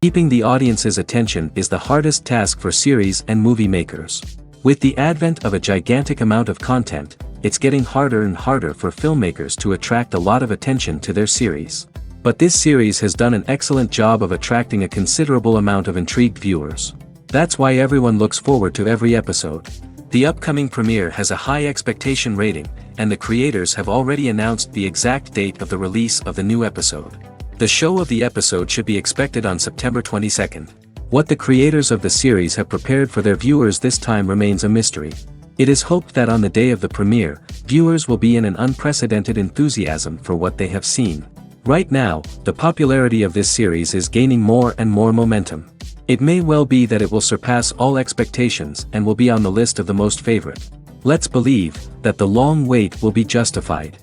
Keeping the audience's attention is the hardest task for series and movie makers. With the advent of a gigantic amount of content, it's getting harder and harder for filmmakers to attract a lot of attention to their series. But this series has done an excellent job of attracting a considerable amount of intrigued viewers. That's why everyone looks forward to every episode. The upcoming premiere has a high expectation rating, and the creators have already announced the exact date of the release of the new episode. The show of the episode should be expected on September 22nd. What the creators of the series have prepared for their viewers this time remains a mystery. It is hoped that on the day of the premiere, viewers will be in an unprecedented enthusiasm for what they have seen. Right now, the popularity of this series is gaining more and more momentum. It may well be that it will surpass all expectations and will be on the list of the most favorite. Let's believe that the long wait will be justified.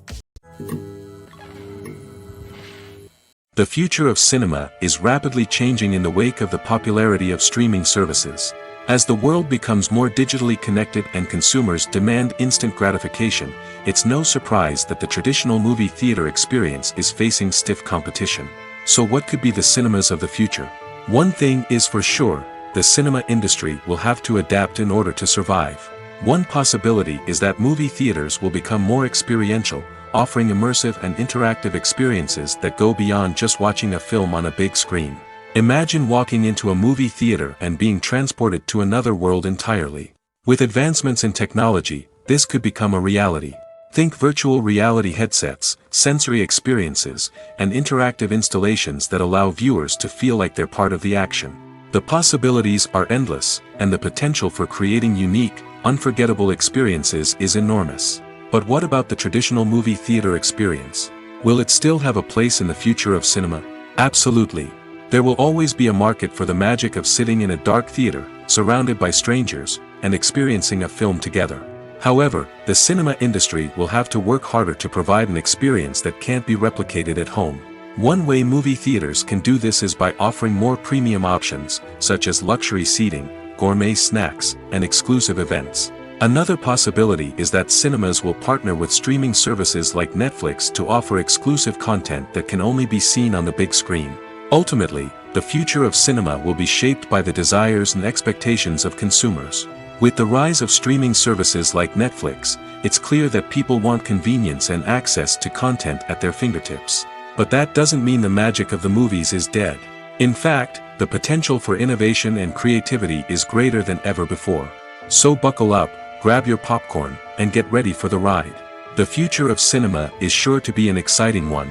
The future of cinema is rapidly changing in the wake of the popularity of streaming services. As the world becomes more digitally connected and consumers demand instant gratification, it's no surprise that the traditional movie theater experience is facing stiff competition. So what could be the cinemas of the future? One thing is for sure, the cinema industry will have to adapt in order to survive. One possibility is that movie theaters will become more experiential, offering immersive and interactive experiences that go beyond just watching a film on a big screen. Imagine walking into a movie theater and being transported to another world entirely. With advancements in technology, this could become a reality. Think virtual reality headsets, sensory experiences, and interactive installations that allow viewers to feel like they're part of the action. The possibilities are endless, and the potential for creating unique, unforgettable experiences is enormous. But what about the traditional movie theater experience? Will it still have a place in the future of cinema? Absolutely. There will always be a market for the magic of sitting in a dark theater, surrounded by strangers, and experiencing a film together. However, the cinema industry will have to work harder to provide an experience that can't be replicated at home. One way movie theaters can do this is by offering more premium options, such as luxury seating, gourmet snacks, and exclusive events. Another possibility is that cinemas will partner with streaming services like Netflix to offer exclusive content that can only be seen on the big screen. Ultimately, the future of cinema will be shaped by the desires and expectations of consumers. With the rise of streaming services like Netflix, it's clear that people want convenience and access to content at their fingertips. But that doesn't mean the magic of the movies is dead. In fact, the potential for innovation and creativity is greater than ever before. So buckle up, grab your popcorn, and get ready for the ride. The future of cinema is sure to be an exciting one.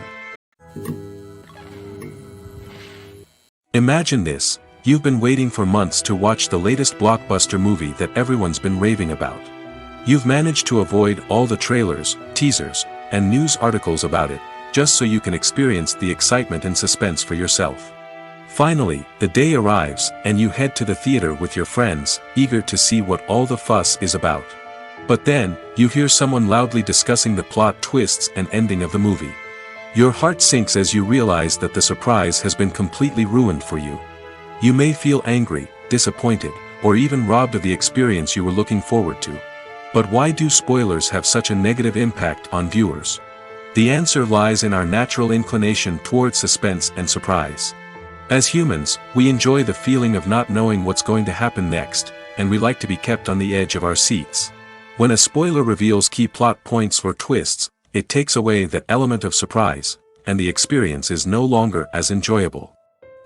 Imagine this, you've been waiting for months to watch the latest blockbuster movie that everyone's been raving about. You've managed to avoid all the trailers, teasers, and news articles about it, just so you can experience the excitement and suspense for yourself. Finally, the day arrives, and you head to the theater with your friends, eager to see what all the fuss is about. But then, you hear someone loudly discussing the plot twists and ending of the movie. Your heart sinks as you realize that the surprise has been completely ruined for you. You may feel angry, disappointed, or even robbed of the experience you were looking forward to. But why do spoilers have such a negative impact on viewers? The answer lies in our natural inclination toward suspense and surprise. As humans, we enjoy the feeling of not knowing what's going to happen next, and we like to be kept on the edge of our seats. When a spoiler reveals key plot points or twists, it takes away that element of surprise, and the experience is no longer as enjoyable.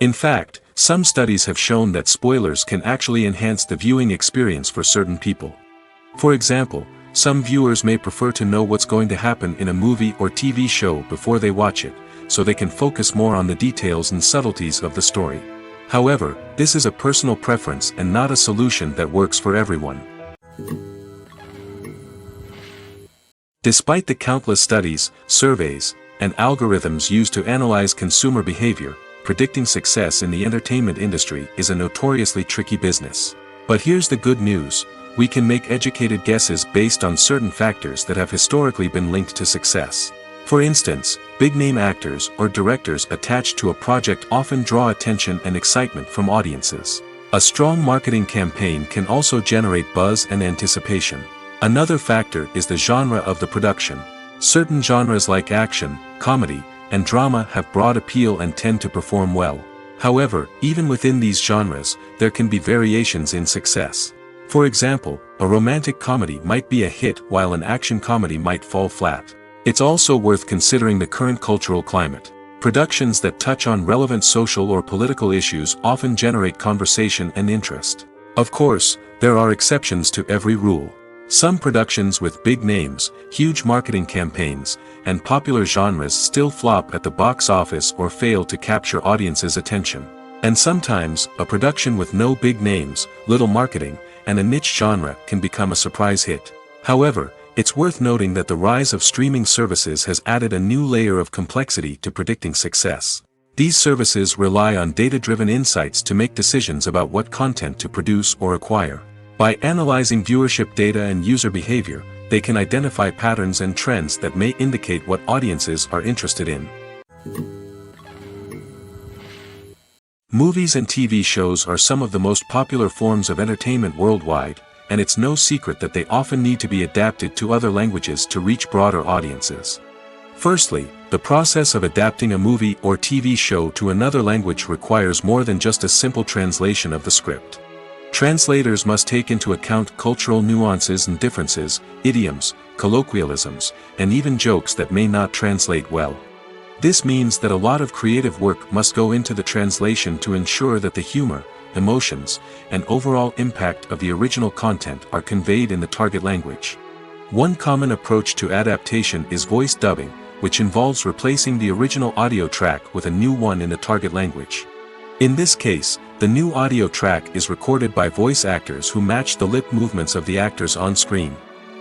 In fact, some studies have shown that spoilers can actually enhance the viewing experience for certain people. For example, some viewers may prefer to know what's going to happen in a movie or TV show before they watch it, so they can focus more on the details and subtleties of the story. However, this is a personal preference and not a solution that works for everyone. Despite the countless studies, surveys, and algorithms used to analyze consumer behavior, predicting success in the entertainment industry is a notoriously tricky business. But here's the good news, we can make educated guesses based on certain factors that have historically been linked to success. For instance, big-name actors or directors attached to a project often draw attention and excitement from audiences. A strong marketing campaign can also generate buzz and anticipation. Another factor is the genre of the production. Certain genres like action, comedy, and drama have broad appeal and tend to perform well. However, even within these genres, there can be variations in success. For example, a romantic comedy might be a hit while an action comedy might fall flat. It's also worth considering the current cultural climate. Productions that touch on relevant social or political issues often generate conversation and interest. Of course, there are exceptions to every rule. Some productions with big names, huge marketing campaigns, and popular genres still flop at the box office or fail to capture audiences' attention. And sometimes, a production with no big names, little marketing, and a niche genre can become a surprise hit. However, it's worth noting that the rise of streaming services has added a new layer of complexity to predicting success. These services rely on data-driven insights to make decisions about what content to produce or acquire. By analyzing viewership data and user behavior, they can identify patterns and trends that may indicate what audiences are interested in. Movies and TV shows are some of the most popular forms of entertainment worldwide, and it's no secret that they often need to be adapted to other languages to reach broader audiences. Firstly, the process of adapting a movie or TV show to another language requires more than just a simple translation of the script. Translators must take into account cultural nuances and differences, idioms, colloquialisms, and even jokes that may not translate well. This means that a lot of creative work must go into the translation to ensure that the humor, emotions, and overall impact of the original content are conveyed in the target language. One common approach to adaptation is voice dubbing, which involves replacing the original audio track with a new one in the target language. In this case, the new audio track is recorded by voice actors who match the lip movements of the actors on screen.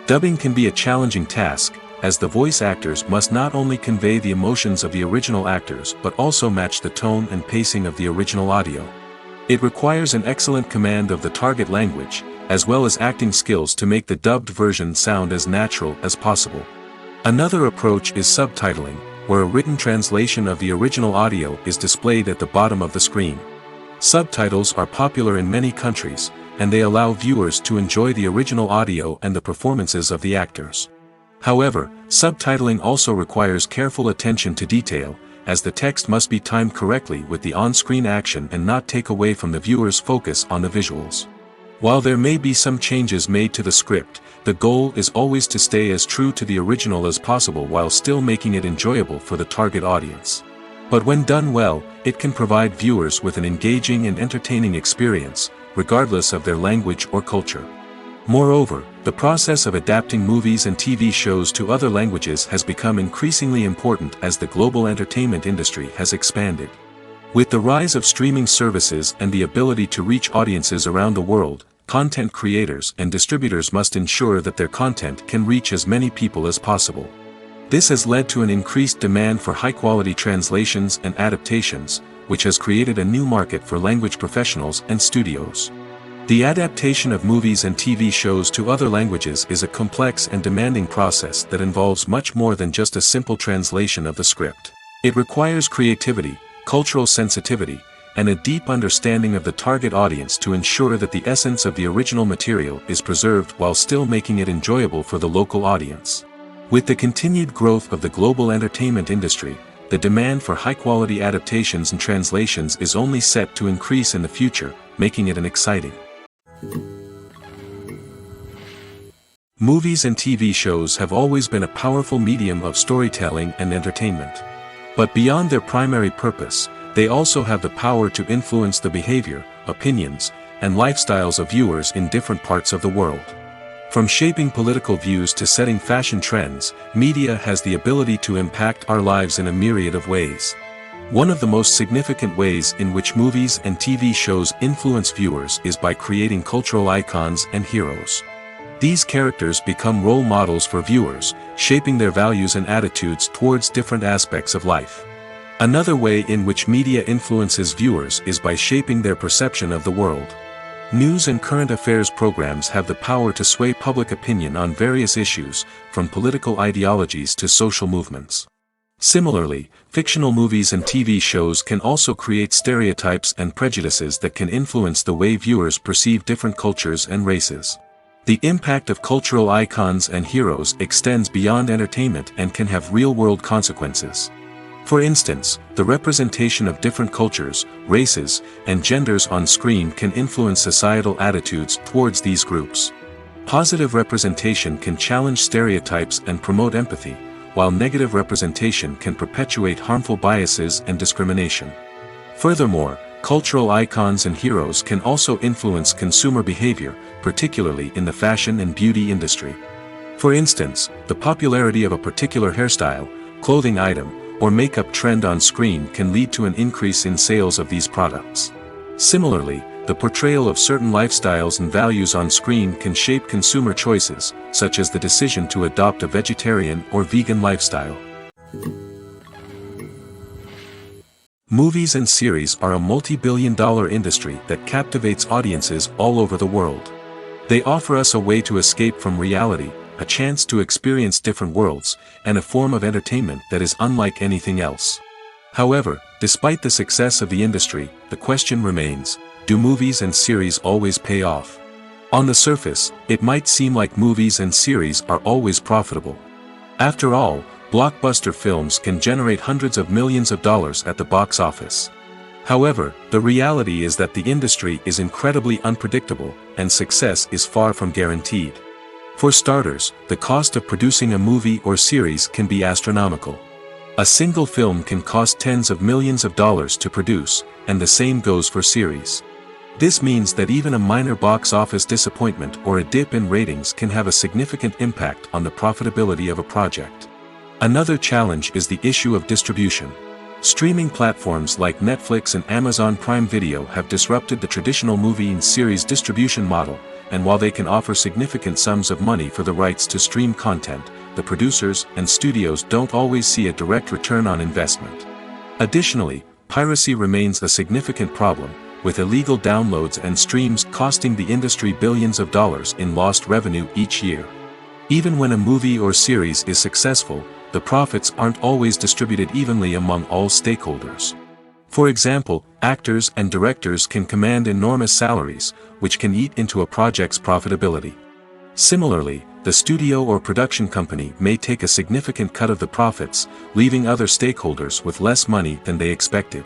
Dubbing can be a challenging task, as the voice actors must not only convey the emotions of the original actors but also match the tone and pacing of the original audio. It requires an excellent command of the target language, as well as acting skills to make the dubbed version sound as natural as possible. Another approach is subtitling, where a written translation of the original audio is displayed at the bottom of the screen. Subtitles are popular in many countries, and they allow viewers to enjoy the original audio and the performances of the actors. However, subtitling also requires careful attention to detail, as the text must be timed correctly with the on-screen action and not take away from the viewer's focus on the visuals. While there may be some changes made to the script, the goal is always to stay as true to the original as possible while still making it enjoyable for the target audience. But when done well, it can provide viewers with an engaging and entertaining experience, regardless of their language or culture. Moreover, the process of adapting movies and TV shows to other languages has become increasingly important as the global entertainment industry has expanded. With the rise of streaming services and the ability to reach audiences around the world, content creators and distributors must ensure that their content can reach as many people as possible. This has led to an increased demand for high-quality translations and adaptations, which has created a new market for language professionals and studios. The adaptation of movies and TV shows to other languages is a complex and demanding process that involves much more than just a simple translation of the script. It requires creativity, cultural sensitivity, and a deep understanding of the target audience to ensure that the essence of the original material is preserved while still making it enjoyable for the local audience. With the continued growth of the global entertainment industry, the demand for high-quality adaptations and translations is only set to increase in the future, making it an exciting. Movies and TV shows have always been a powerful medium of storytelling and entertainment. But beyond their primary purpose, they also have the power to influence the behavior, opinions, and lifestyles of viewers in different parts of the world. From shaping political views to setting fashion trends, media has the ability to impact our lives in a myriad of ways. One of the most significant ways in which movies and TV shows influence viewers is by creating cultural icons and heroes. These characters become role models for viewers, shaping their values and attitudes towards different aspects of life. Another way in which media influences viewers is by shaping their perception of the world. News and current affairs programs have the power to sway public opinion on various issues, from political ideologies to social movements. Similarly, fictional movies and TV shows can also create stereotypes and prejudices that can influence the way viewers perceive different cultures and races. The impact of cultural icons and heroes extends beyond entertainment and can have real-world consequences. For instance, the representation of different cultures, races, and genders on screen can influence societal attitudes towards these groups. Positive representation can challenge stereotypes and promote empathy, while negative representation can perpetuate harmful biases and discrimination. Furthermore, cultural icons and heroes can also influence consumer behavior, particularly in the fashion and beauty industry. For instance, the popularity of a particular hairstyle, clothing item, or makeup trend on screen can lead to an increase in sales of these products. Similarly, the portrayal of certain lifestyles and values on screen can shape consumer choices, such as the decision to adopt a vegetarian or vegan lifestyle. Movies and series are a multi-billion-dollar industry that captivates audiences all over the world. They offer us a way to escape from reality, a chance to experience different worlds, and a form of entertainment that is unlike anything else. However, despite the success of the industry, the question remains, do movies and series always pay off? On the surface, it might seem like movies and series are always profitable. After all, blockbuster films can generate hundreds of millions of dollars at the box office. However, the reality is that the industry is incredibly unpredictable, and success is far from guaranteed. For starters, the cost of producing a movie or series can be astronomical. A single film can cost tens of millions of dollars to produce, and the same goes for series. This means that even a minor box office disappointment or a dip in ratings can have a significant impact on the profitability of a project. Another challenge is the issue of distribution. Streaming platforms like Netflix and Amazon Prime Video have disrupted the traditional movie and series distribution model, and while they can offer significant sums of money for the rights to stream content, the producers and studios don't always see a direct return on investment. Additionally, piracy remains a significant problem, with illegal downloads and streams costing the industry billions of dollars in lost revenue each year. Even when a movie or series is successful, the profits aren't always distributed evenly among all stakeholders. For example, actors and directors can command enormous salaries, which can eat into a project's profitability. Similarly, the studio or production company may take a significant cut of the profits, leaving other stakeholders with less money than they expected.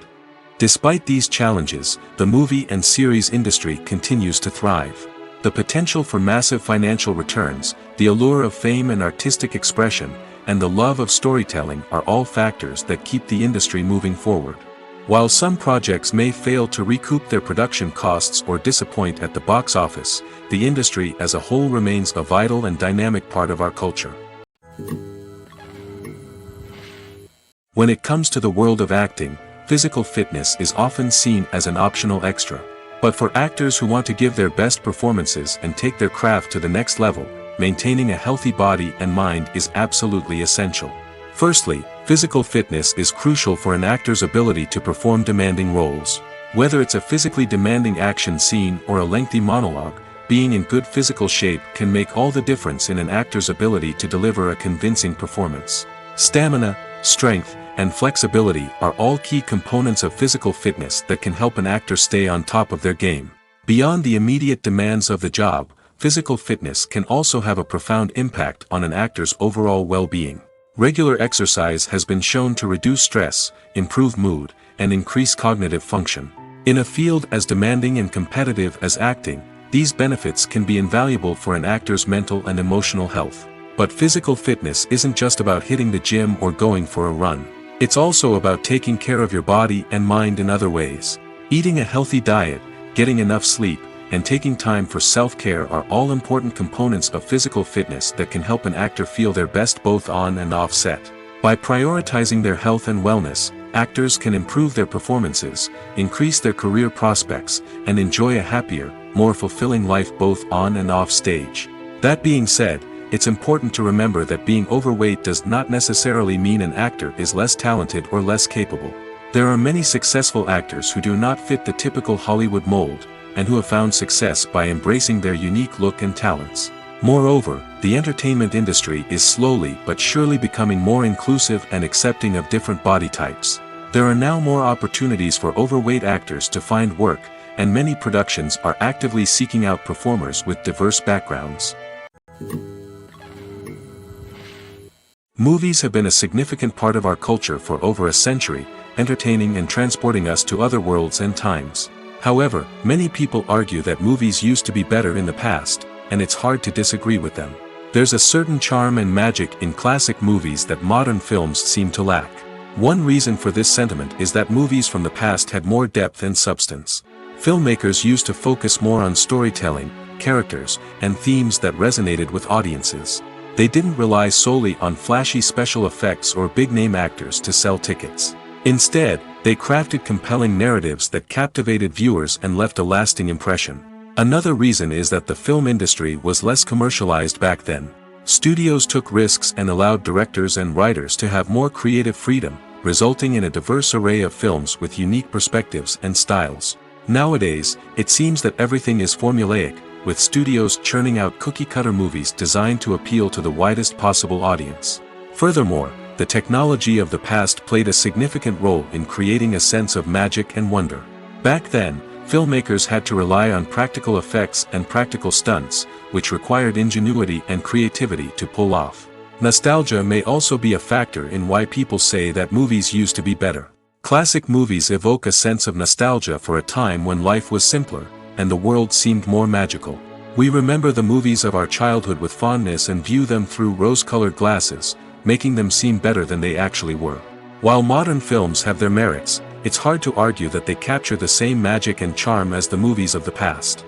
Despite these challenges, the movie and series industry continues to thrive. The potential for massive financial returns, the allure of fame and artistic expression, and the love of storytelling are all factors that keep the industry moving forward. While some projects may fail to recoup their production costs or disappoint at the box office, the industry as a whole remains a vital and dynamic part of our culture. When it comes to the world of acting, physical fitness is often seen as an optional extra. But for actors who want to give their best performances and take their craft to the next level, maintaining a healthy body and mind is absolutely essential. Firstly, physical fitness is crucial for an actor's ability to perform demanding roles. Whether it's a physically demanding action scene or a lengthy monologue, being in good physical shape can make all the difference in an actor's ability to deliver a convincing performance. Stamina, strength, and flexibility are all key components of physical fitness that can help an actor stay on top of their game. Beyond the immediate demands of the job, physical fitness can also have a profound impact on an actor's overall well-being. Regular exercise has been shown to reduce stress, improve mood, and increase cognitive function. In a field as demanding and competitive as acting, these benefits can be invaluable for an actor's mental and emotional health. But physical fitness isn't just about hitting the gym or going for a run. It's also about taking care of your body and mind in other ways. Eating a healthy diet, getting enough sleep, and taking time for self-care are all important components of physical fitness that can help an actor feel their best both on and off set. By prioritizing their health and wellness, actors can improve their performances, increase their career prospects, and enjoy a happier, more fulfilling life both on and off stage. That being said, it's important to remember that being overweight does not necessarily mean an actor is less talented or less capable. There are many successful actors who do not fit the typical Hollywood mold, and who have found success by embracing their unique look and talents. Moreover, the entertainment industry is slowly but surely becoming more inclusive and accepting of different body types. There are now more opportunities for overweight actors to find work, and many productions are actively seeking out performers with diverse backgrounds. Movies have been a significant part of our culture for over a century, entertaining and transporting us to other worlds and times. However, many people argue that movies used to be better in the past, and it's hard to disagree with them. There's a certain charm and magic in classic movies that modern films seem to lack. One reason for this sentiment is that movies from the past had more depth and substance. Filmmakers used to focus more on storytelling, characters, and themes that resonated with audiences. They didn't rely solely on flashy special effects or big-name actors to sell tickets. Instead, they crafted compelling narratives that captivated viewers and left a lasting impression. Another reason is that the film industry was less commercialized back then. Studios took risks and allowed directors and writers to have more creative freedom, resulting in a diverse array of films with unique perspectives and styles. Nowadays, it seems that everything is formulaic, with studios churning out cookie-cutter movies designed to appeal to the widest possible audience. Furthermore, the technology of the past played a significant role in creating a sense of magic and wonder. Back then, filmmakers had to rely on practical effects and practical stunts, which required ingenuity and creativity to pull off. Nostalgia may also be a factor in why people say that movies used to be better. Classic movies evoke a sense of nostalgia for a time when life was simpler, and the world seemed more magical. We remember the movies of our childhood with fondness and view them through rose-colored glasses, making them seem better than they actually were. While modern films have their merits, it's hard to argue that they capture the same magic and charm as the movies of the past.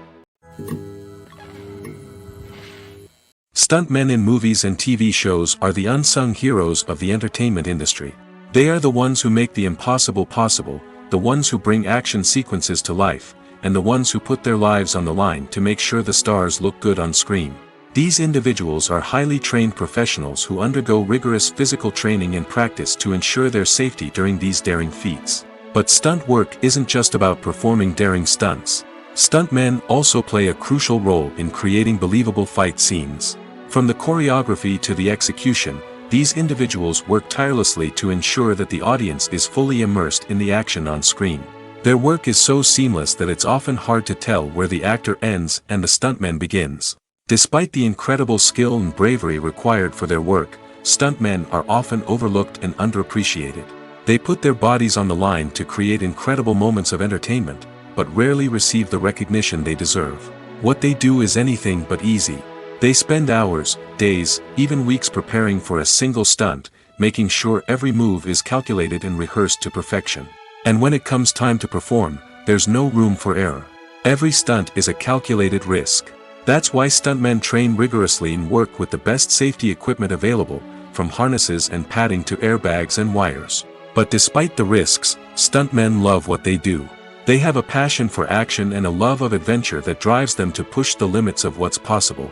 Stuntmen in movies and TV shows are the unsung heroes of the entertainment industry. They are the ones who make the impossible possible, the ones who bring action sequences to life, and the ones who put their lives on the line to make sure the stars look good on screen. These individuals are highly trained professionals who undergo rigorous physical training and practice to ensure their safety during these daring feats. But stunt work isn't just about performing daring stunts. Stuntmen also play a crucial role in creating believable fight scenes. From the choreography to the execution, these individuals work tirelessly to ensure that the audience is fully immersed in the action on screen. Their work is so seamless that it's often hard to tell where the actor ends and the stuntman begins. Despite the incredible skill and bravery required for their work, stuntmen are often overlooked and underappreciated. They put their bodies on the line to create incredible moments of entertainment, but rarely receive the recognition they deserve. What they do is anything but easy. They spend hours, days, even weeks preparing for a single stunt, making sure every move is calculated and rehearsed to perfection. And when it comes time to perform, there's no room for error. Every stunt is a calculated risk. That's why stuntmen train rigorously and work with the best safety equipment available, from harnesses and padding to airbags and wires. But despite the risks, stuntmen love what they do. They have a passion for action and a love of adventure that drives them to push the limits of what's possible.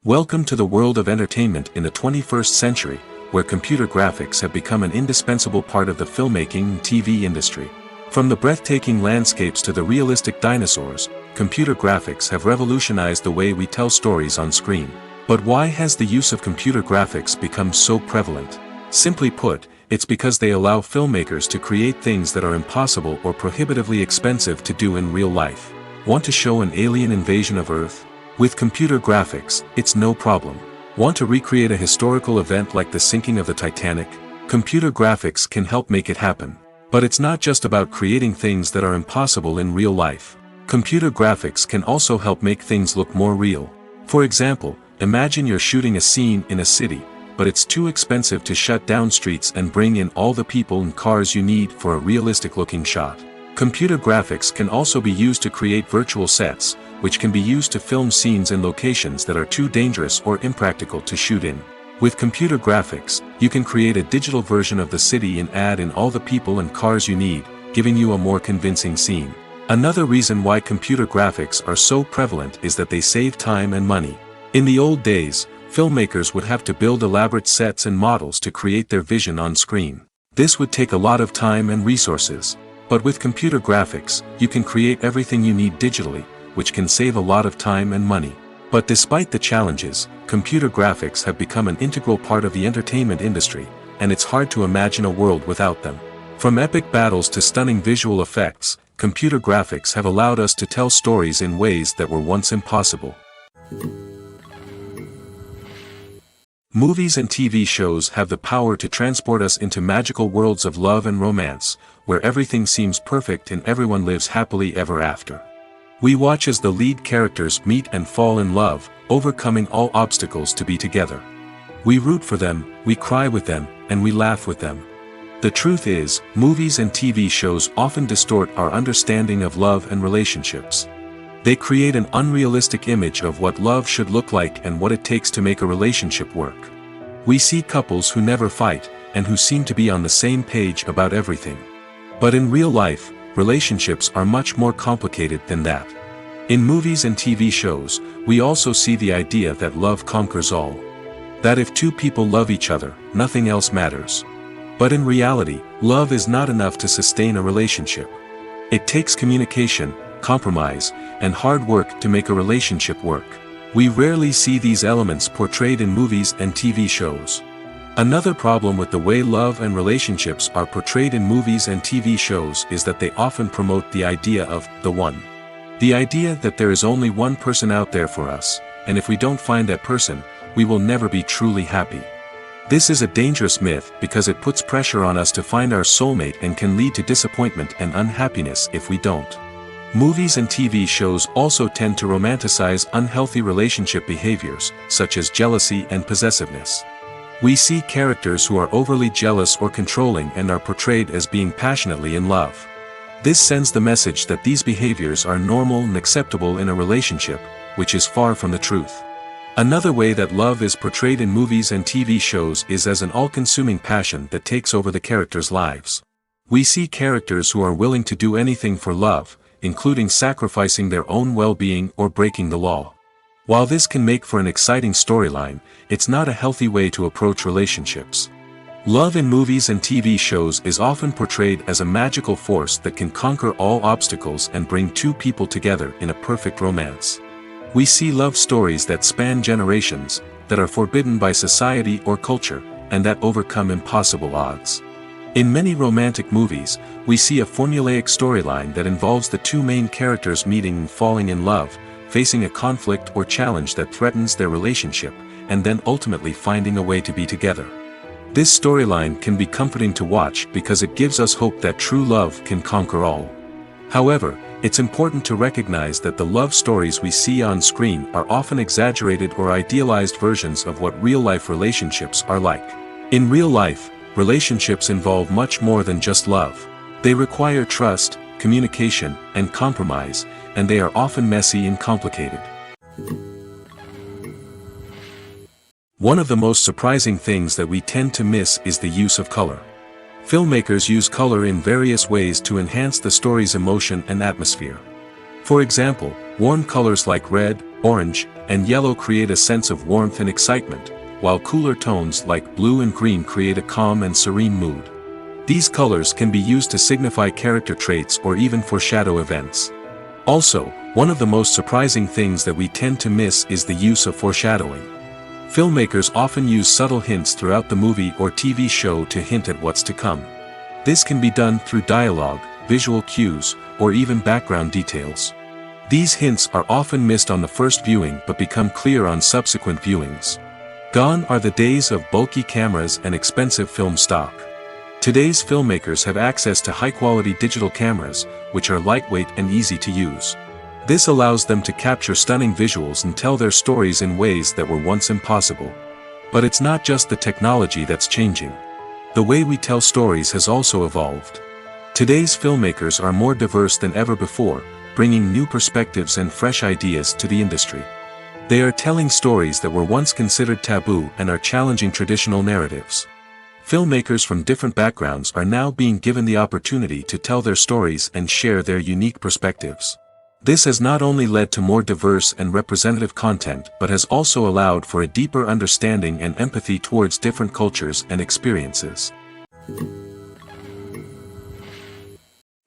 Welcome to the world of entertainment in the 21st century, where computer graphics have become an indispensable part of the filmmaking and TV industry. From the breathtaking landscapes to the realistic dinosaurs, computer graphics have revolutionized the way we tell stories on screen. But why has the use of computer graphics become so prevalent? Simply put, it's because they allow filmmakers to create things that are impossible or prohibitively expensive to do in real life. Want to show an alien invasion of Earth? With computer graphics, it's no problem. Want to recreate a historical event like the sinking of the Titanic? Computer graphics can help make it happen. But it's not just about creating things that are impossible in real life. Computer graphics can also help make things look more real. For example, imagine you're shooting a scene in a city, but it's too expensive to shut down streets and bring in all the people and cars you need for a realistic-looking shot. Computer graphics can also be used to create virtual sets, which can be used to film scenes in locations that are too dangerous or impractical to shoot in. With computer graphics, you can create a digital version of the city and add in all the people and cars you need, giving you a more convincing scene. Another reason why computer graphics are so prevalent is that they save time and money. In the old days, filmmakers would have to build elaborate sets and models to create their vision on screen. This would take a lot of time and resources. But with computer graphics, you can create everything you need digitally, which can save a lot of time and money. But despite the challenges, computer graphics have become an integral part of the entertainment industry, and it's hard to imagine a world without them. From epic battles to stunning visual effects, computer graphics have allowed us to tell stories in ways that were once impossible. Movies and TV shows have the power to transport us into magical worlds of love and romance, where everything seems perfect and everyone lives happily ever after. We watch as the lead characters meet and fall in love, overcoming all obstacles to be together. We root for them, we cry with them, and we laugh with them. The truth is, movies and TV shows often distort our understanding of love and relationships. They create an unrealistic image of what love should look like and what it takes to make a relationship work. We see couples who never fight, and who seem to be on the same page about everything. But in real life, relationships are much more complicated than that. In movies and TV shows, we also see the idea that love conquers all. That if two people love each other, nothing else matters. But in reality, love is not enough to sustain a relationship. It takes communication, compromise, and hard work to make a relationship work. We rarely see these elements portrayed in movies and TV shows. Another problem with the way love and relationships are portrayed in movies and TV shows is that they often promote the idea of the one. The idea that there is only one person out there for us, and if we don't find that person, we will never be truly happy. This is a dangerous myth because it puts pressure on us to find our soulmate and can lead to disappointment and unhappiness if we don't. Movies and TV shows also tend to romanticize unhealthy relationship behaviors, such as jealousy and possessiveness. We see characters who are overly jealous or controlling and are portrayed as being passionately in love. This sends the message that these behaviors are normal and acceptable in a relationship, which is far from the truth. Another way that love is portrayed in movies and TV shows is as an all-consuming passion that takes over the characters' lives. We see characters who are willing to do anything for love, including sacrificing their own well-being or breaking the law. While this can make for an exciting storyline, it's not a healthy way to approach relationships. Love in movies and TV shows is often portrayed as a magical force that can conquer all obstacles and bring two people together in a perfect romance. We see love stories that span generations, that are forbidden by society or culture, and that overcome impossible odds. In many romantic movies, we see a formulaic storyline that involves the two main characters meeting and falling in love, facing a conflict or challenge that threatens their relationship, and then ultimately finding a way to be together. This storyline can be comforting to watch because it gives us hope that true love can conquer all. However, it's important to recognize that the love stories we see on screen are often exaggerated or idealized versions of what real-life relationships are like. In real life, relationships involve much more than just love. They require trust, communication, and compromise, and they are often messy and complicated. One of the most surprising things that we tend to miss is the use of color. Filmmakers use color in various ways to enhance the story's emotion and atmosphere. For example, warm colors like red, orange, and yellow create a sense of warmth and excitement, while cooler tones like blue and green create a calm and serene mood. These colors can be used to signify character traits or even foreshadow events. Also, one of the most surprising things that we tend to miss is the use of foreshadowing. Filmmakers often use subtle hints throughout the movie or TV show to hint at what's to come. This can be done through dialogue, visual cues, or even background details. These hints are often missed on the first viewing but become clear on subsequent viewings. Gone are the days of bulky cameras and expensive film stock. Today's filmmakers have access to high-quality digital cameras, which are lightweight and easy to use. This allows them to capture stunning visuals and tell their stories in ways that were once impossible. But it's not just the technology that's changing. The way we tell stories has also evolved. Today's filmmakers are more diverse than ever before, bringing new perspectives and fresh ideas to the industry. They are telling stories that were once considered taboo and are challenging traditional narratives. Filmmakers from different backgrounds are now being given the opportunity to tell their stories and share their unique perspectives. This has not only led to more diverse and representative content but has also allowed for a deeper understanding and empathy towards different cultures and experiences.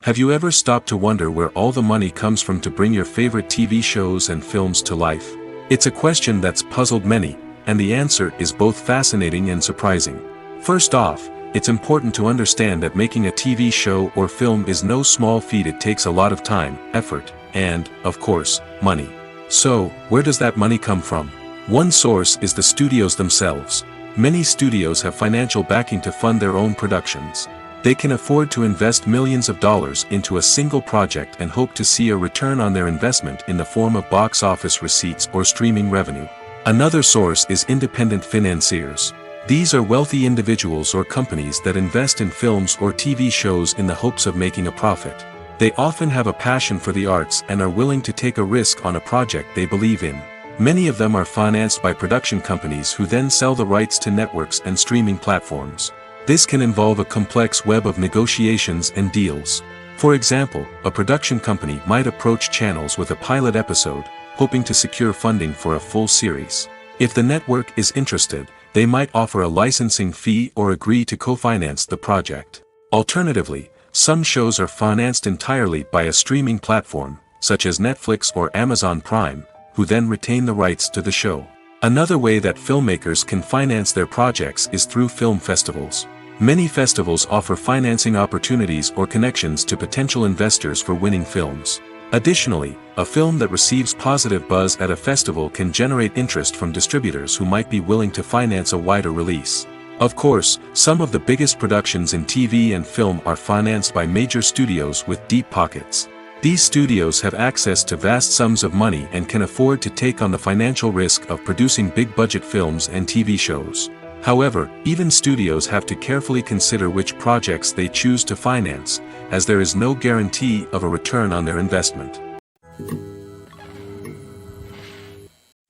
Have you ever stopped to wonder where all the money comes from to bring your favorite TV shows and films to life? It's a question that's puzzled many, and the answer is both fascinating and surprising. First off, it's important to understand that making a TV show or film is no small feat. It takes a lot of time, effort, and, of course, money. So, where does that money come from? One source is the studios themselves. Many studios have financial backing to fund their own productions. They can afford to invest millions of dollars into a single project and hope to see a return on their investment in the form of box office receipts or streaming revenue. Another source is independent financiers. These are wealthy individuals or companies that invest in films or TV shows in the hopes of making a profit. They often have a passion for the arts and are willing to take a risk on a project they believe in. Many of them are financed by production companies who then sell the rights to networks and streaming platforms. This can involve a complex web of negotiations and deals. For example, a production company might approach channels with a pilot episode, hoping to secure funding for a full series. If the network is interested, they might offer a licensing fee or agree to co-finance the project. Alternatively, some shows are financed entirely by a streaming platform, such as Netflix or Amazon Prime, who then retain the rights to the show. Another way that filmmakers can finance their projects is through film festivals. Many festivals offer financing opportunities or connections to potential investors for winning films. Additionally, a film that receives positive buzz at a festival can generate interest from distributors who might be willing to finance a wider release. Of course, some of the biggest productions in TV and film are financed by major studios with deep pockets. These studios have access to vast sums of money and can afford to take on the financial risk of producing big-budget films and TV shows. However, even studios have to carefully consider which projects they choose to finance, as there is no guarantee of a return on their investment.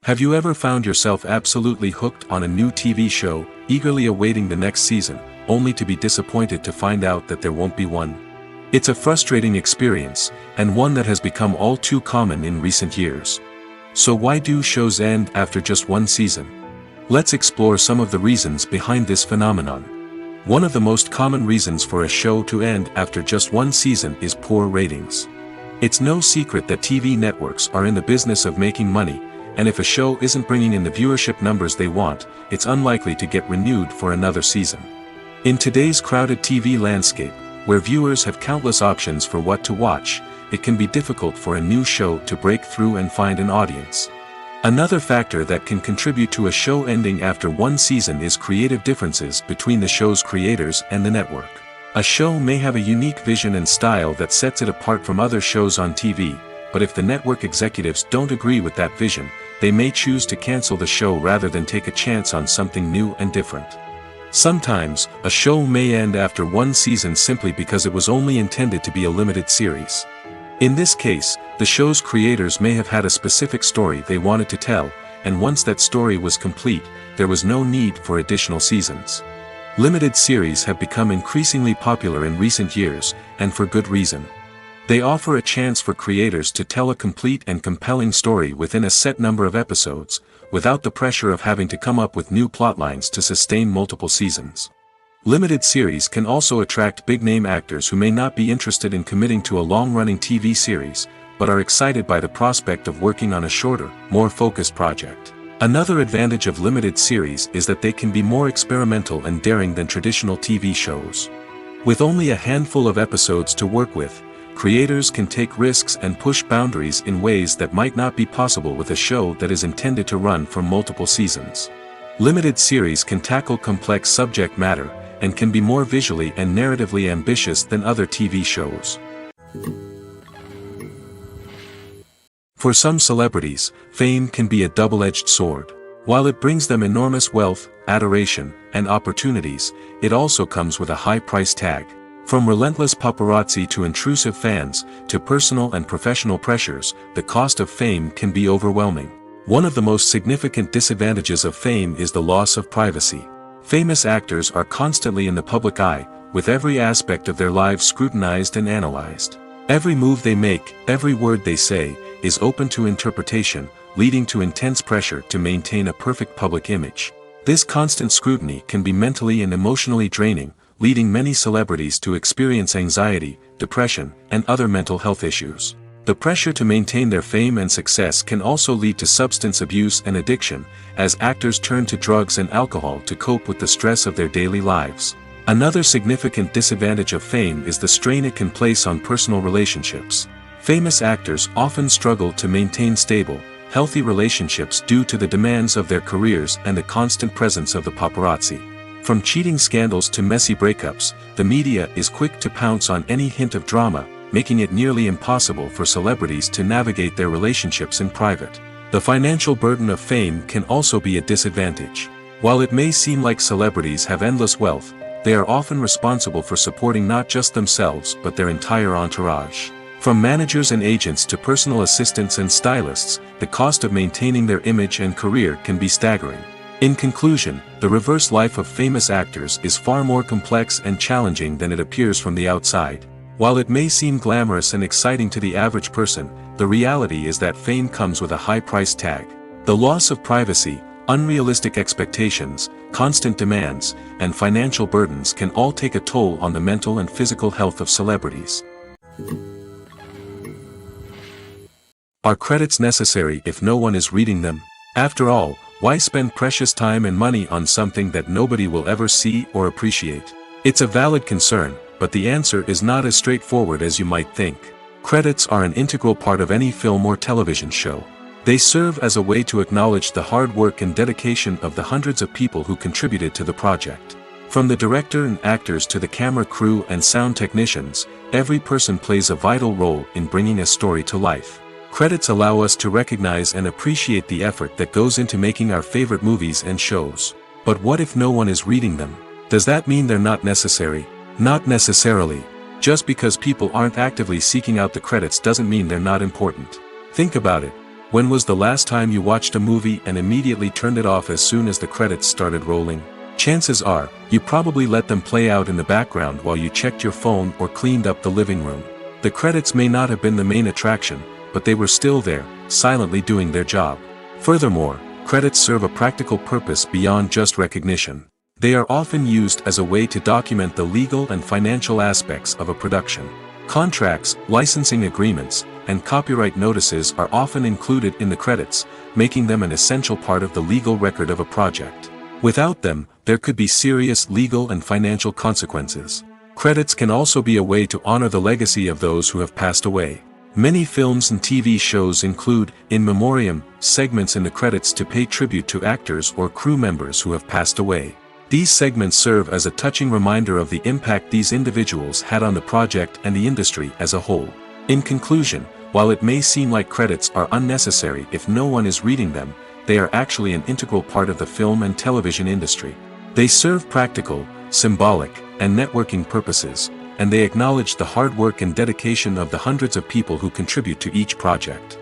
Have you ever found yourself absolutely hooked on a new TV show, eagerly awaiting the next season, only to be disappointed to find out that there won't be one? It's a frustrating experience, and one that has become all too common in recent years. So why do shows end after just one season? Let's explore some of the reasons behind this phenomenon. One of the most common reasons for a show to end after just one season is poor ratings. It's no secret that TV networks are in the business of making money, and if a show isn't bringing in the viewership numbers they want, it's unlikely to get renewed for another season. In today's crowded TV landscape, where viewers have countless options for what to watch, it can be difficult for a new show to break through and find an audience. Another factor that can contribute to a show ending after one season is creative differences between the show's creators and the network. A show may have a unique vision and style that sets it apart from other shows on TV, but if the network executives don't agree with that vision, they may choose to cancel the show rather than take a chance on something new and different. Sometimes, a show may end after one season simply because it was only intended to be a limited series. In this case, the show's creators may have had a specific story they wanted to tell, and once that story was complete, there was no need for additional seasons. Limited series have become increasingly popular in recent years, and for good reason. They offer a chance for creators to tell a complete and compelling story within a set number of episodes, without the pressure of having to come up with new plotlines to sustain multiple seasons. Limited series can also attract big-name actors who may not be interested in committing to a long-running TV series, but are excited by the prospect of working on a shorter, more focused project. Another advantage of limited series is that they can be more experimental and daring than traditional TV shows. With only a handful of episodes to work with, creators can take risks and push boundaries in ways that might not be possible with a show that is intended to run for multiple seasons. Limited series can tackle complex subject matter, and can be more visually and narratively ambitious than other TV shows. For some celebrities, fame can be a double-edged sword. While it brings them enormous wealth, adoration, and opportunities, it also comes with a high price tag. From relentless paparazzi to intrusive fans, to personal and professional pressures, the cost of fame can be overwhelming. One of the most significant disadvantages of fame is the loss of privacy. Famous actors are constantly in the public eye, with every aspect of their lives scrutinized and analyzed. Every move they make, every word they say, is open to interpretation, leading to intense pressure to maintain a perfect public image. This constant scrutiny can be mentally and emotionally draining, leading many celebrities to experience anxiety, depression, and other mental health issues. The pressure to maintain their fame and success can also lead to substance abuse and addiction, as actors turn to drugs and alcohol to cope with the stress of their daily lives. Another significant disadvantage of fame is the strain it can place on personal relationships. Famous actors often struggle to maintain stable, healthy relationships due to the demands of their careers and the constant presence of the paparazzi. From cheating scandals to messy breakups, the media is quick to pounce on any hint of drama, making it nearly impossible for celebrities to navigate their relationships in private. The financial burden of fame can also be a disadvantage. While it may seem like celebrities have endless wealth, they are often responsible for supporting not just themselves but their entire entourage. From managers and agents to personal assistants and stylists, the cost of maintaining their image and career can be staggering. In conclusion, the reverse life of famous actors is far more complex and challenging than it appears from the outside. While it may seem glamorous and exciting to the average person, the reality is that fame comes with a high price tag. The loss of privacy, unrealistic expectations, constant demands, and financial burdens can all take a toll on the mental and physical health of celebrities. Are credits necessary if no one is reading them? After all, why spend precious time and money on something that nobody will ever see or appreciate? It's a valid concern, but the answer is not as straightforward as you might think. Credits are an integral part of any film or television show. They serve as a way to acknowledge the hard work and dedication of the hundreds of people who contributed to the project. From the director and actors to the camera crew and sound technicians, every person plays a vital role in bringing a story to life. Credits allow us to recognize and appreciate the effort that goes into making our favorite movies and shows. But what if no one is reading them? Does that mean they're not necessary? Not necessarily. Just because people aren't actively seeking out the credits doesn't mean they're not important. Think about it. When was the last time you watched a movie and immediately turned it off as soon as the credits started rolling? Chances are, you probably let them play out in the background while you checked your phone or cleaned up the living room. The credits may not have been the main attraction, but they were still there, silently doing their job. Furthermore, credits serve a practical purpose beyond just recognition. They are often used as a way to document the legal and financial aspects of a production. Contracts, licensing agreements, and copyright notices are often included in the credits, making them an essential part of the legal record of a project. Without them, there could be serious legal and financial consequences. Credits can also be a way to honor the legacy of those who have passed away. Many films and TV shows include, in memoriam, segments in the credits to pay tribute to actors or crew members who have passed away. These segments serve as a touching reminder of the impact these individuals had on the project and the industry as a whole. In conclusion, while it may seem like credits are unnecessary if no one is reading them, they are actually an integral part of the film and television industry. They serve practical, symbolic, and networking purposes, and they acknowledge the hard work and dedication of the hundreds of people who contribute to each project.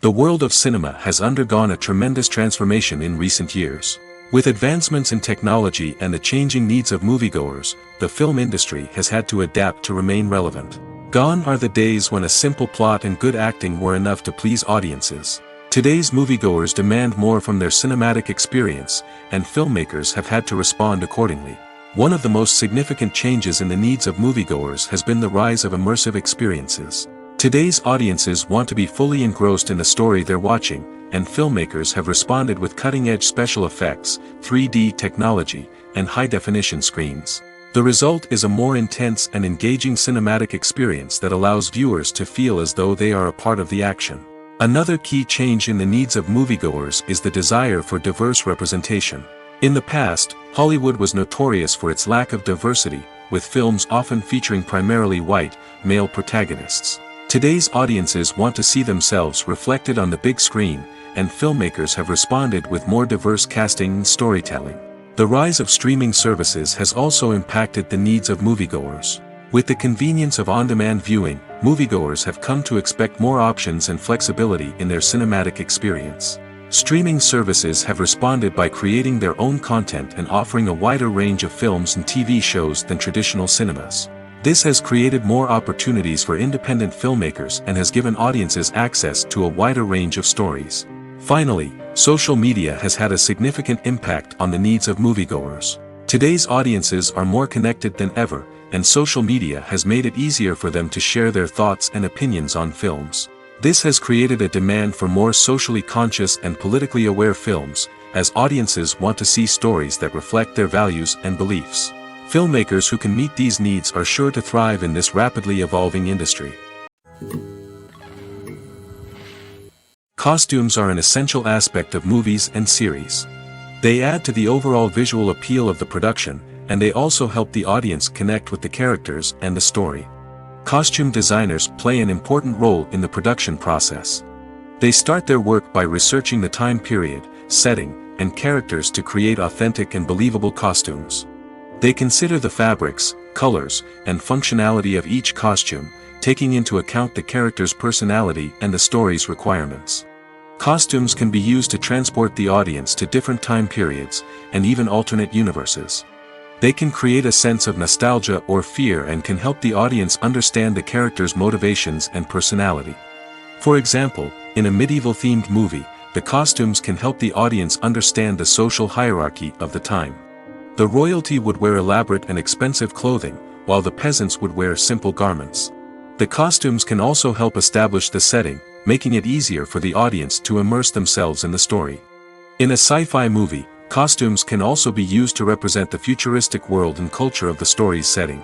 The world of cinema has undergone a tremendous transformation in recent years. With advancements in technology and the changing needs of moviegoers, the film industry has had to adapt to remain relevant. Gone are the days when a simple plot and good acting were enough to please audiences. Today's moviegoers demand more from their cinematic experience, and filmmakers have had to respond accordingly. One of the most significant changes in the needs of moviegoers has been the rise of immersive experiences. Today's audiences want to be fully engrossed in the story they're watching, and filmmakers have responded with cutting-edge special effects, 3D technology, and high-definition screens. The result is a more intense and engaging cinematic experience that allows viewers to feel as though they are a part of the action. Another key change in the needs of moviegoers is the desire for diverse representation. In the past, Hollywood was notorious for its lack of diversity, with films often featuring primarily white, male protagonists. Today's audiences want to see themselves reflected on the big screen, and filmmakers have responded with more diverse casting and storytelling. The rise of streaming services has also impacted the needs of moviegoers. With the convenience of on-demand viewing, moviegoers have come to expect more options and flexibility in their cinematic experience. Streaming services have responded by creating their own content and offering a wider range of films and TV shows than traditional cinemas. This has created more opportunities for independent filmmakers and has given audiences access to a wider range of stories. Finally, social media has had a significant impact on the needs of moviegoers. Today's audiences are more connected than ever, and social media has made it easier for them to share their thoughts and opinions on films. This has created a demand for more socially conscious and politically aware films, as audiences want to see stories that reflect their values and beliefs. Filmmakers who can meet these needs are sure to thrive in this rapidly evolving industry. Costumes are an essential aspect of movies and series. They add to the overall visual appeal of the production, and they also help the audience connect with the characters and the story. Costume designers play an important role in the production process. They start their work by researching the time period, setting, and characters to create authentic and believable costumes. They consider the fabrics, colors, and functionality of each costume, taking into account the character's personality and the story's requirements. Costumes can be used to transport the audience to different time periods, and even alternate universes. They can create a sense of nostalgia or fear and can help the audience understand the character's motivations and personality. For example, in a medieval-themed movie, the costumes can help the audience understand the social hierarchy of the time. The royalty would wear elaborate and expensive clothing, while the peasants would wear simple garments. The costumes can also help establish the setting, making it easier for the audience to immerse themselves in the story. In a sci-fi movie, costumes can also be used to represent the futuristic world and culture of the story's setting.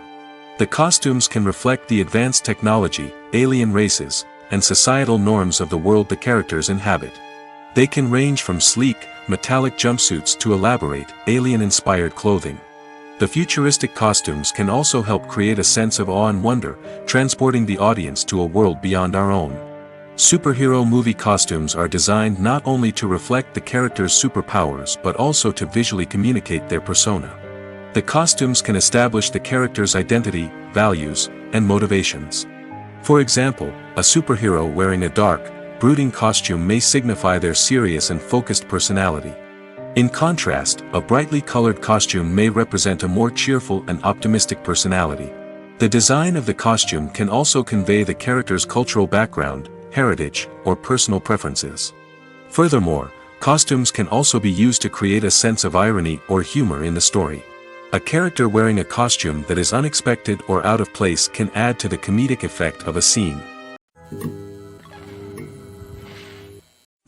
The costumes can reflect the advanced technology, alien races, and societal norms of the world the characters inhabit. They can range from sleek, metallic jumpsuits to elaborate, alien-inspired clothing. The futuristic costumes can also help create a sense of awe and wonder, transporting the audience to a world beyond our own. Superhero movie costumes are designed not only to reflect the character's superpowers but also to visually communicate their persona. The costumes can establish the character's identity, values, and motivations. For example, a superhero wearing a dark, brooding costume may signify their serious and focused personality. In contrast, a brightly colored costume may represent a more cheerful and optimistic personality. The design of the costume can also convey the character's cultural background, heritage, or personal preferences. Furthermore, costumes can also be used to create a sense of irony or humor in the story. A character wearing a costume that is unexpected or out of place can add to the comedic effect of a scene.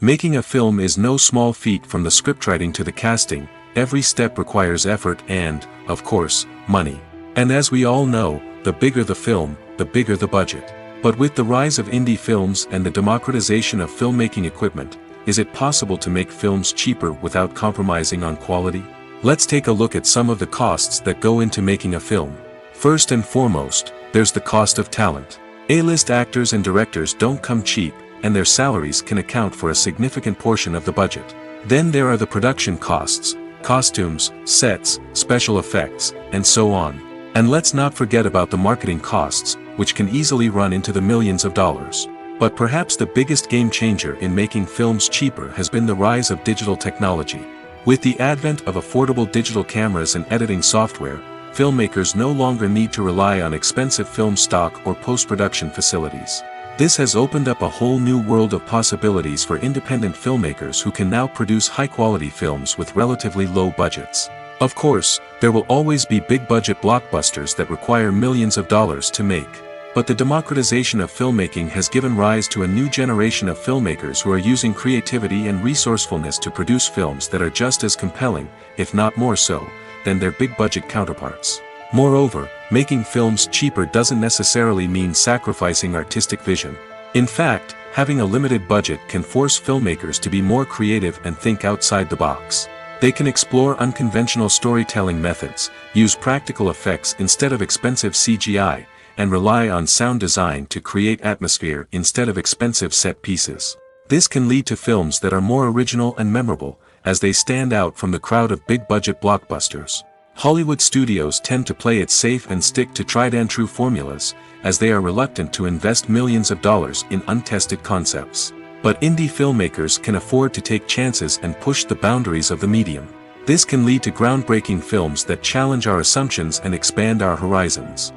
Making a film is no small feat. From the scriptwriting to the casting, every step requires effort and, of course, money. And as we all know, the bigger the film, the bigger the budget. But with the rise of indie films and the democratization of filmmaking equipment, is it possible to make films cheaper without compromising on quality? Let's take a look at some of the costs that go into making a film. First and foremost, there's the cost of talent. A-list actors and directors don't come cheap, and their salaries can account for a significant portion of the budget. Then there are the production costs, costumes, sets, special effects, and so on. And let's not forget about the marketing costs, which can easily run into the millions of dollars. But perhaps the biggest game changer in making films cheaper has been the rise of digital technology. With the advent of affordable digital cameras and editing software, filmmakers no longer need to rely on expensive film stock or post-production facilities. This has opened up a whole new world of possibilities for independent filmmakers who can now produce high-quality films with relatively low budgets. Of course, there will always be big-budget blockbusters that require millions of dollars to make. But the democratization of filmmaking has given rise to a new generation of filmmakers who are using creativity and resourcefulness to produce films that are just as compelling, if not more so, than their big-budget counterparts. Moreover, making films cheaper doesn't necessarily mean sacrificing artistic vision. In fact, having a limited budget can force filmmakers to be more creative and think outside the box. They can explore unconventional storytelling methods, use practical effects instead of expensive CGI, and rely on sound design to create atmosphere instead of expensive set pieces. This can lead to films that are more original and memorable, as they stand out from the crowd of big-budget blockbusters. Hollywood studios tend to play it safe and stick to tried-and-true formulas, as they are reluctant to invest millions of dollars in untested concepts. But indie filmmakers can afford to take chances and push the boundaries of the medium. This can lead to groundbreaking films that challenge our assumptions and expand our horizons.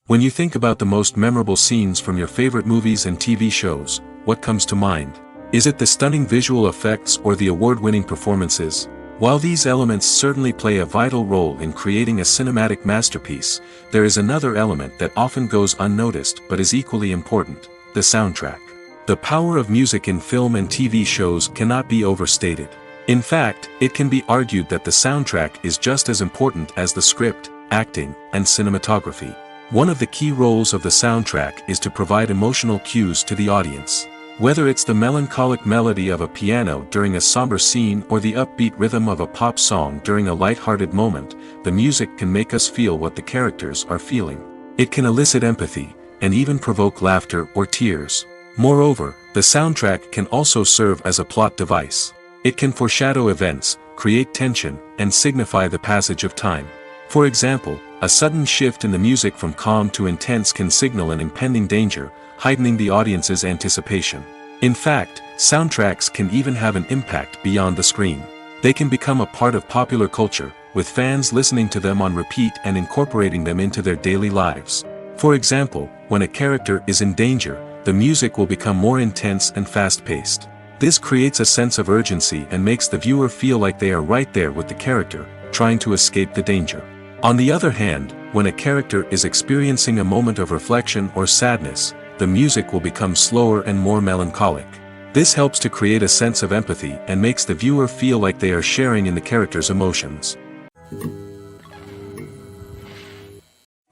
When you think about the most memorable scenes from your favorite movies and TV shows, what comes to mind? Is it the stunning visual effects or the award-winning performances? While these elements certainly play a vital role in creating a cinematic masterpiece, there is another element that often goes unnoticed but is equally important: the soundtrack. The power of music in film and TV shows cannot be overstated. In fact, it can be argued that the soundtrack is just as important as the script, acting, and cinematography. One of the key roles of the soundtrack is to provide emotional cues to the audience. Whether it's the melancholic melody of a piano during a somber scene or the upbeat rhythm of a pop song during a light-hearted moment, the music can make us feel what the characters are feeling. It can elicit empathy, and even provoke laughter or tears. Moreover, the soundtrack can also serve as a plot device. It can foreshadow events, create tension, and signify the passage of time. For example, a sudden shift in the music from calm to intense can signal an impending danger, heightening the audience's anticipation. In fact, soundtracks can even have an impact beyond the screen. They can become a part of popular culture, with fans listening to them on repeat and incorporating them into their daily lives. For example, when a character is in danger, the music will become more intense and fast-paced. This creates a sense of urgency and makes the viewer feel like they are right there with the character, trying to escape the danger. On the other hand, when a character is experiencing a moment of reflection or sadness, the music will become slower and more melancholic. This helps to create a sense of empathy and makes the viewer feel like they are sharing in the character's emotions.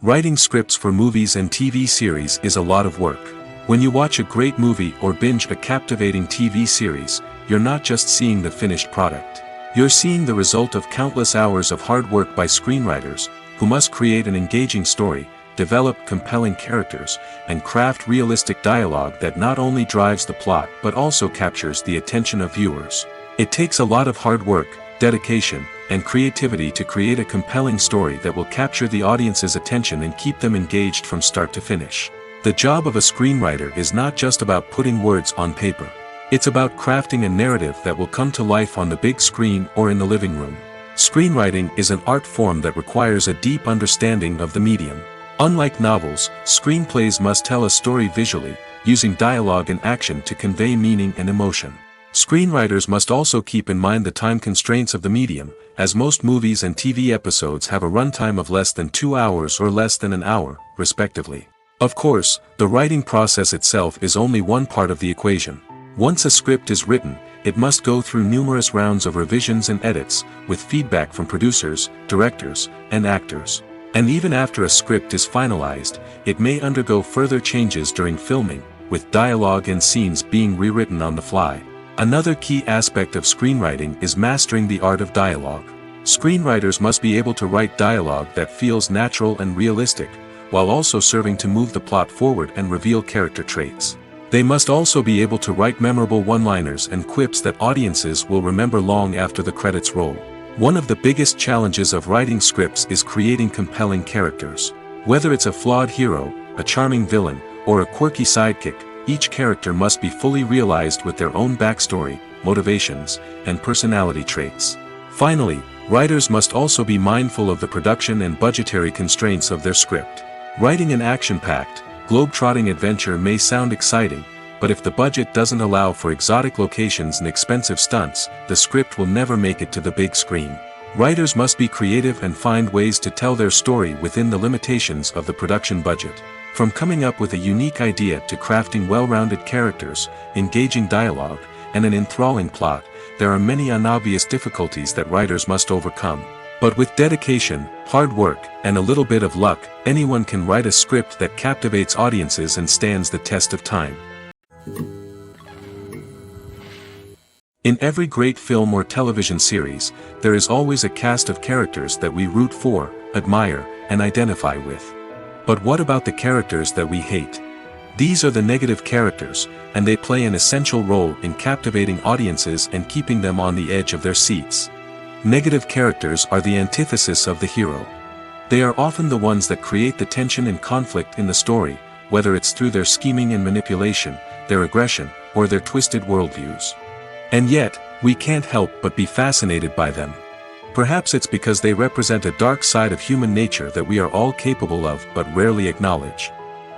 Writing scripts for movies and TV series is a lot of work. When you watch a great movie or binge a captivating TV series, you're not just seeing the finished product. You're seeing the result of countless hours of hard work by screenwriters, who must create an engaging story, develop compelling characters, and craft realistic dialogue that not only drives the plot but also captures the attention of viewers. It takes a lot of hard work, dedication, and creativity to create a compelling story that will capture the audience's attention and keep them engaged from start to finish. The job of a screenwriter is not just about putting words on paper. It's about crafting a narrative that will come to life on the big screen or in the living room. Screenwriting is an art form that requires a deep understanding of the medium. Unlike novels, screenplays must tell a story visually, using dialogue and action to convey meaning and emotion. Screenwriters must also keep in mind the time constraints of the medium, as most movies and TV episodes have a runtime of less than 2 hours or less than an hour, respectively. Of course, the writing process itself is only one part of the equation. Once a script is written, it must go through numerous rounds of revisions and edits, with feedback from producers, directors, and actors. And even after a script is finalized, it may undergo further changes during filming, with dialogue and scenes being rewritten on the fly. Another key aspect of screenwriting is mastering the art of dialogue. Screenwriters must be able to write dialogue that feels natural and realistic, while also serving to move the plot forward and reveal character traits. They must also be able to write memorable one-liners and quips that audiences will remember long after the credits roll. One of the biggest challenges of writing scripts is creating compelling characters. Whether it's a flawed hero, a charming villain, or a quirky sidekick, each character must be fully realized with their own backstory, motivations, and personality traits. Finally, writers must also be mindful of the production and budgetary constraints of their script. Writing an action-packed, globe-trotting adventure may sound exciting, but if the budget doesn't allow for exotic locations and expensive stunts, the script will never make it to the big screen. Writers must be creative and find ways to tell their story within the limitations of the production budget. From coming up with a unique idea to crafting well-rounded characters, engaging dialogue, and an enthralling plot, there are many unobvious difficulties that writers must overcome. But with dedication, hard work, and a little bit of luck, anyone can write a script that captivates audiences and stands the test of time. In every great film or television series, there is always a cast of characters that we root for, admire, and identify with. But what about the characters that we hate? These are the negative characters, and they play an essential role in captivating audiences and keeping them on the edge of their seats. Negative characters are the antithesis of the hero. They are often the ones that create the tension and conflict in the story, whether it's through their scheming and manipulation, their aggression, or their twisted worldviews. And yet, we can't help but be fascinated by them. Perhaps it's because they represent a dark side of human nature that we are all capable of but rarely acknowledge.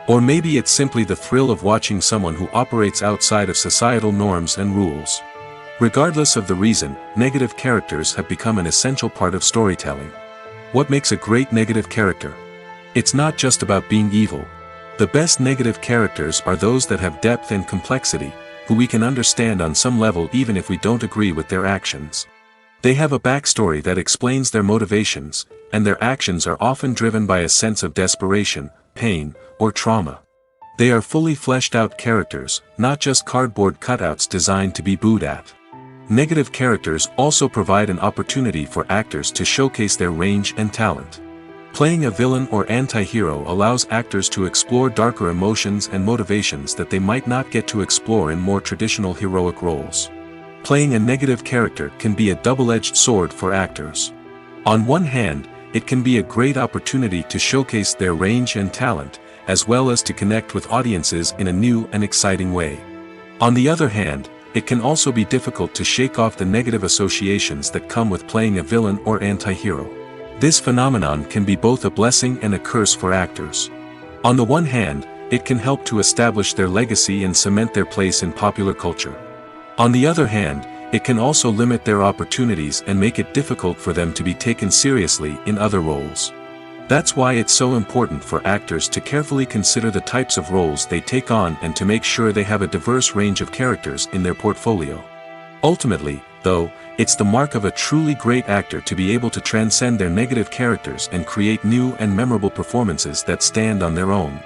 Or maybe it's simply the thrill of watching someone who operates outside of societal norms and rules. Regardless of the reason, negative characters have become an essential part of storytelling. What makes a great negative character? It's not just about being evil. The best negative characters are those that have depth and complexity, who we can understand on some level even if we don't agree with their actions. They have a backstory that explains their motivations, and their actions are often driven by a sense of desperation, pain, or trauma. They are fully fleshed out characters, not just cardboard cutouts designed to be booed at. Negative characters also provide an opportunity for actors to showcase their range and talent. Playing a villain or anti-hero allows actors to explore darker emotions and motivations that they might not get to explore in more traditional heroic roles. Playing a negative character can be a double-edged sword for actors. On one hand, it can be a great opportunity to showcase their range and talent, as well as to connect with audiences in a new and exciting way. On the other hand, it can also be difficult to shake off the negative associations that come with playing a villain or anti-hero. This phenomenon can be both a blessing and a curse for actors. On the one hand, it can help to establish their legacy and cement their place in popular culture. On the other hand, it can also limit their opportunities and make it difficult for them to be taken seriously in other roles. That's why it's so important for actors to carefully consider the types of roles they take on and to make sure they have a diverse range of characters in their portfolio. Ultimately, though, it's the mark of a truly great actor to be able to transcend their negative characters and create new and memorable performances that stand on their own.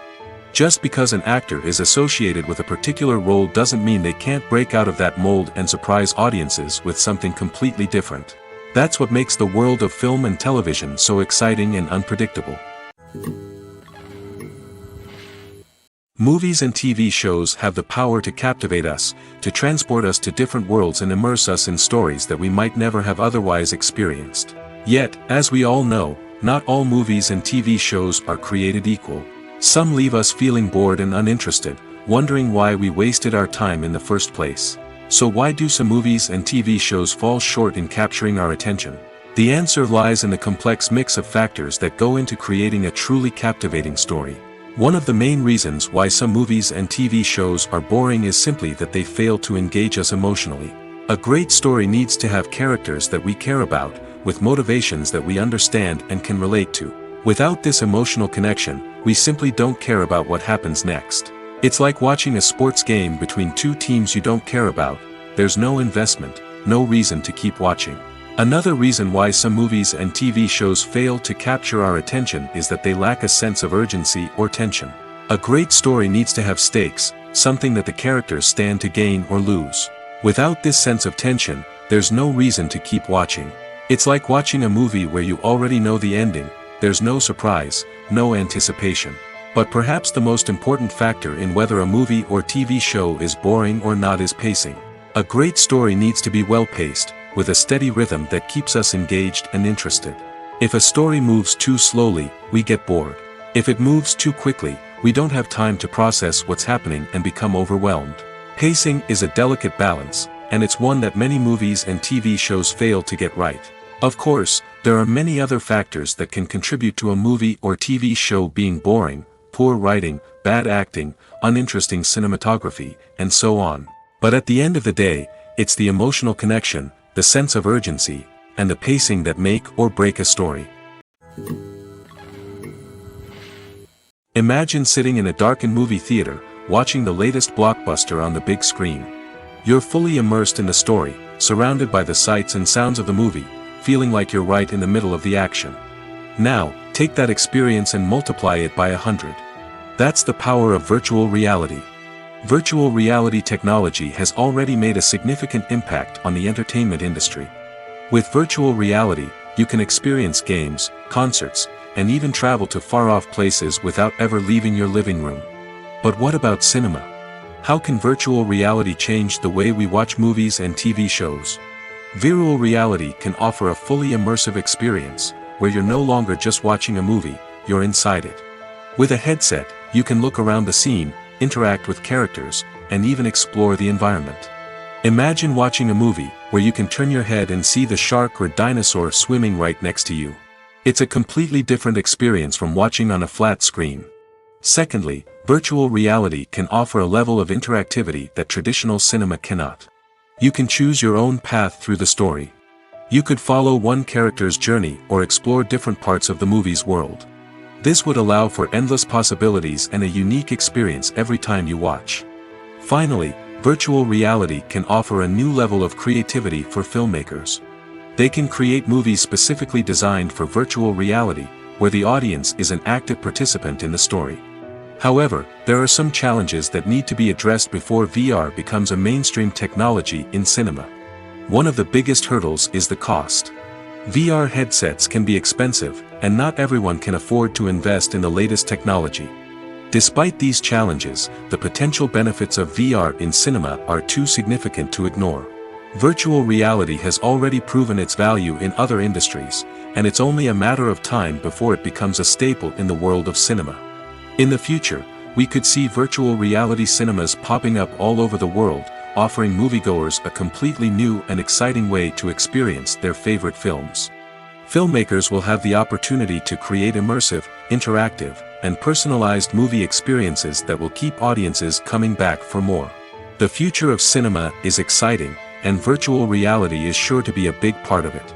Just because an actor is associated with a particular role doesn't mean they can't break out of that mold and surprise audiences with something completely different. That's what makes the world of film and television so exciting and unpredictable. Movies and TV shows have the power to captivate us, to transport us to different worlds and immerse us in stories that we might never have otherwise experienced. Yet, as we all know, not all movies and TV shows are created equal. Some leave us feeling bored and uninterested, wondering why we wasted our time in the first place. So why do some movies and TV shows fall short in capturing our attention? The answer lies in the complex mix of factors that go into creating a truly captivating story. One of the main reasons why some movies and TV shows are boring is simply that they fail to engage us emotionally. A great story needs to have characters that we care about, with motivations that we understand and can relate to. Without this emotional connection, we simply don't care about what happens next. It's like watching a sports game between two teams you don't care about. There's no investment, no reason to keep watching. Another reason why some movies and TV shows fail to capture our attention is that they lack a sense of urgency or tension. A great story needs to have stakes, something that the characters stand to gain or lose. Without this sense of tension, there's no reason to keep watching. It's like watching a movie where you already know the ending. There's no surprise, no anticipation. But perhaps the most important factor in whether a movie or TV show is boring or not is pacing. A great story needs to be well-paced, with a steady rhythm that keeps us engaged and interested. If a story moves too slowly, we get bored. If it moves too quickly, we don't have time to process what's happening and become overwhelmed. Pacing is a delicate balance, and it's one that many movies and TV shows fail to get right. Of course, there are many other factors that can contribute to a movie or TV show being boring: poor writing, bad acting, uninteresting cinematography, and so on. But at the end of the day, it's the emotional connection, the sense of urgency, and the pacing that make or break a story. Imagine sitting in a darkened movie theater, watching the latest blockbuster on the big screen. You're fully immersed in the story, surrounded by the sights and sounds of the movie, feeling like you're right in the middle of the action. Now, take that experience and multiply it by 100. That's the power of virtual reality. Virtual reality technology has already made a significant impact on the entertainment industry. With virtual reality, you can experience games, concerts, and even travel to far-off places without ever leaving your living room. But what about cinema? How can virtual reality change the way we watch movies and TV shows? Virtual reality can offer a fully immersive experience, where you're no longer just watching a movie, you're inside it. With a headset, you can look around the scene, interact with characters, and even explore the environment. Imagine watching a movie where you can turn your head and see the shark or dinosaur swimming right next to you. It's a completely different experience from watching on a flat screen. Secondly, virtual reality can offer a level of interactivity that traditional cinema cannot. You can choose your own path through the story. You could follow one character's journey or explore different parts of the movie's world. This would allow for endless possibilities and a unique experience every time you watch. Finally, virtual reality can offer a new level of creativity for filmmakers. They can create movies specifically designed for virtual reality, where the audience is an active participant in the story. However, there are some challenges that need to be addressed before VR becomes a mainstream technology in cinema. One of the biggest hurdles is the cost. VR headsets can be expensive, and not everyone can afford to invest in the latest technology. Despite these challenges, the potential benefits of VR in cinema are too significant to ignore. Virtual reality has already proven its value in other industries, and it's only a matter of time before it becomes a staple in the world of cinema. In the future, we could see virtual reality cinemas popping up all over the world, offering moviegoers a completely new and exciting way to experience their favorite films. Filmmakers will have the opportunity to create immersive, interactive, and personalized movie experiences that will keep audiences coming back for more. The future of cinema is exciting, and virtual reality is sure to be a big part of it.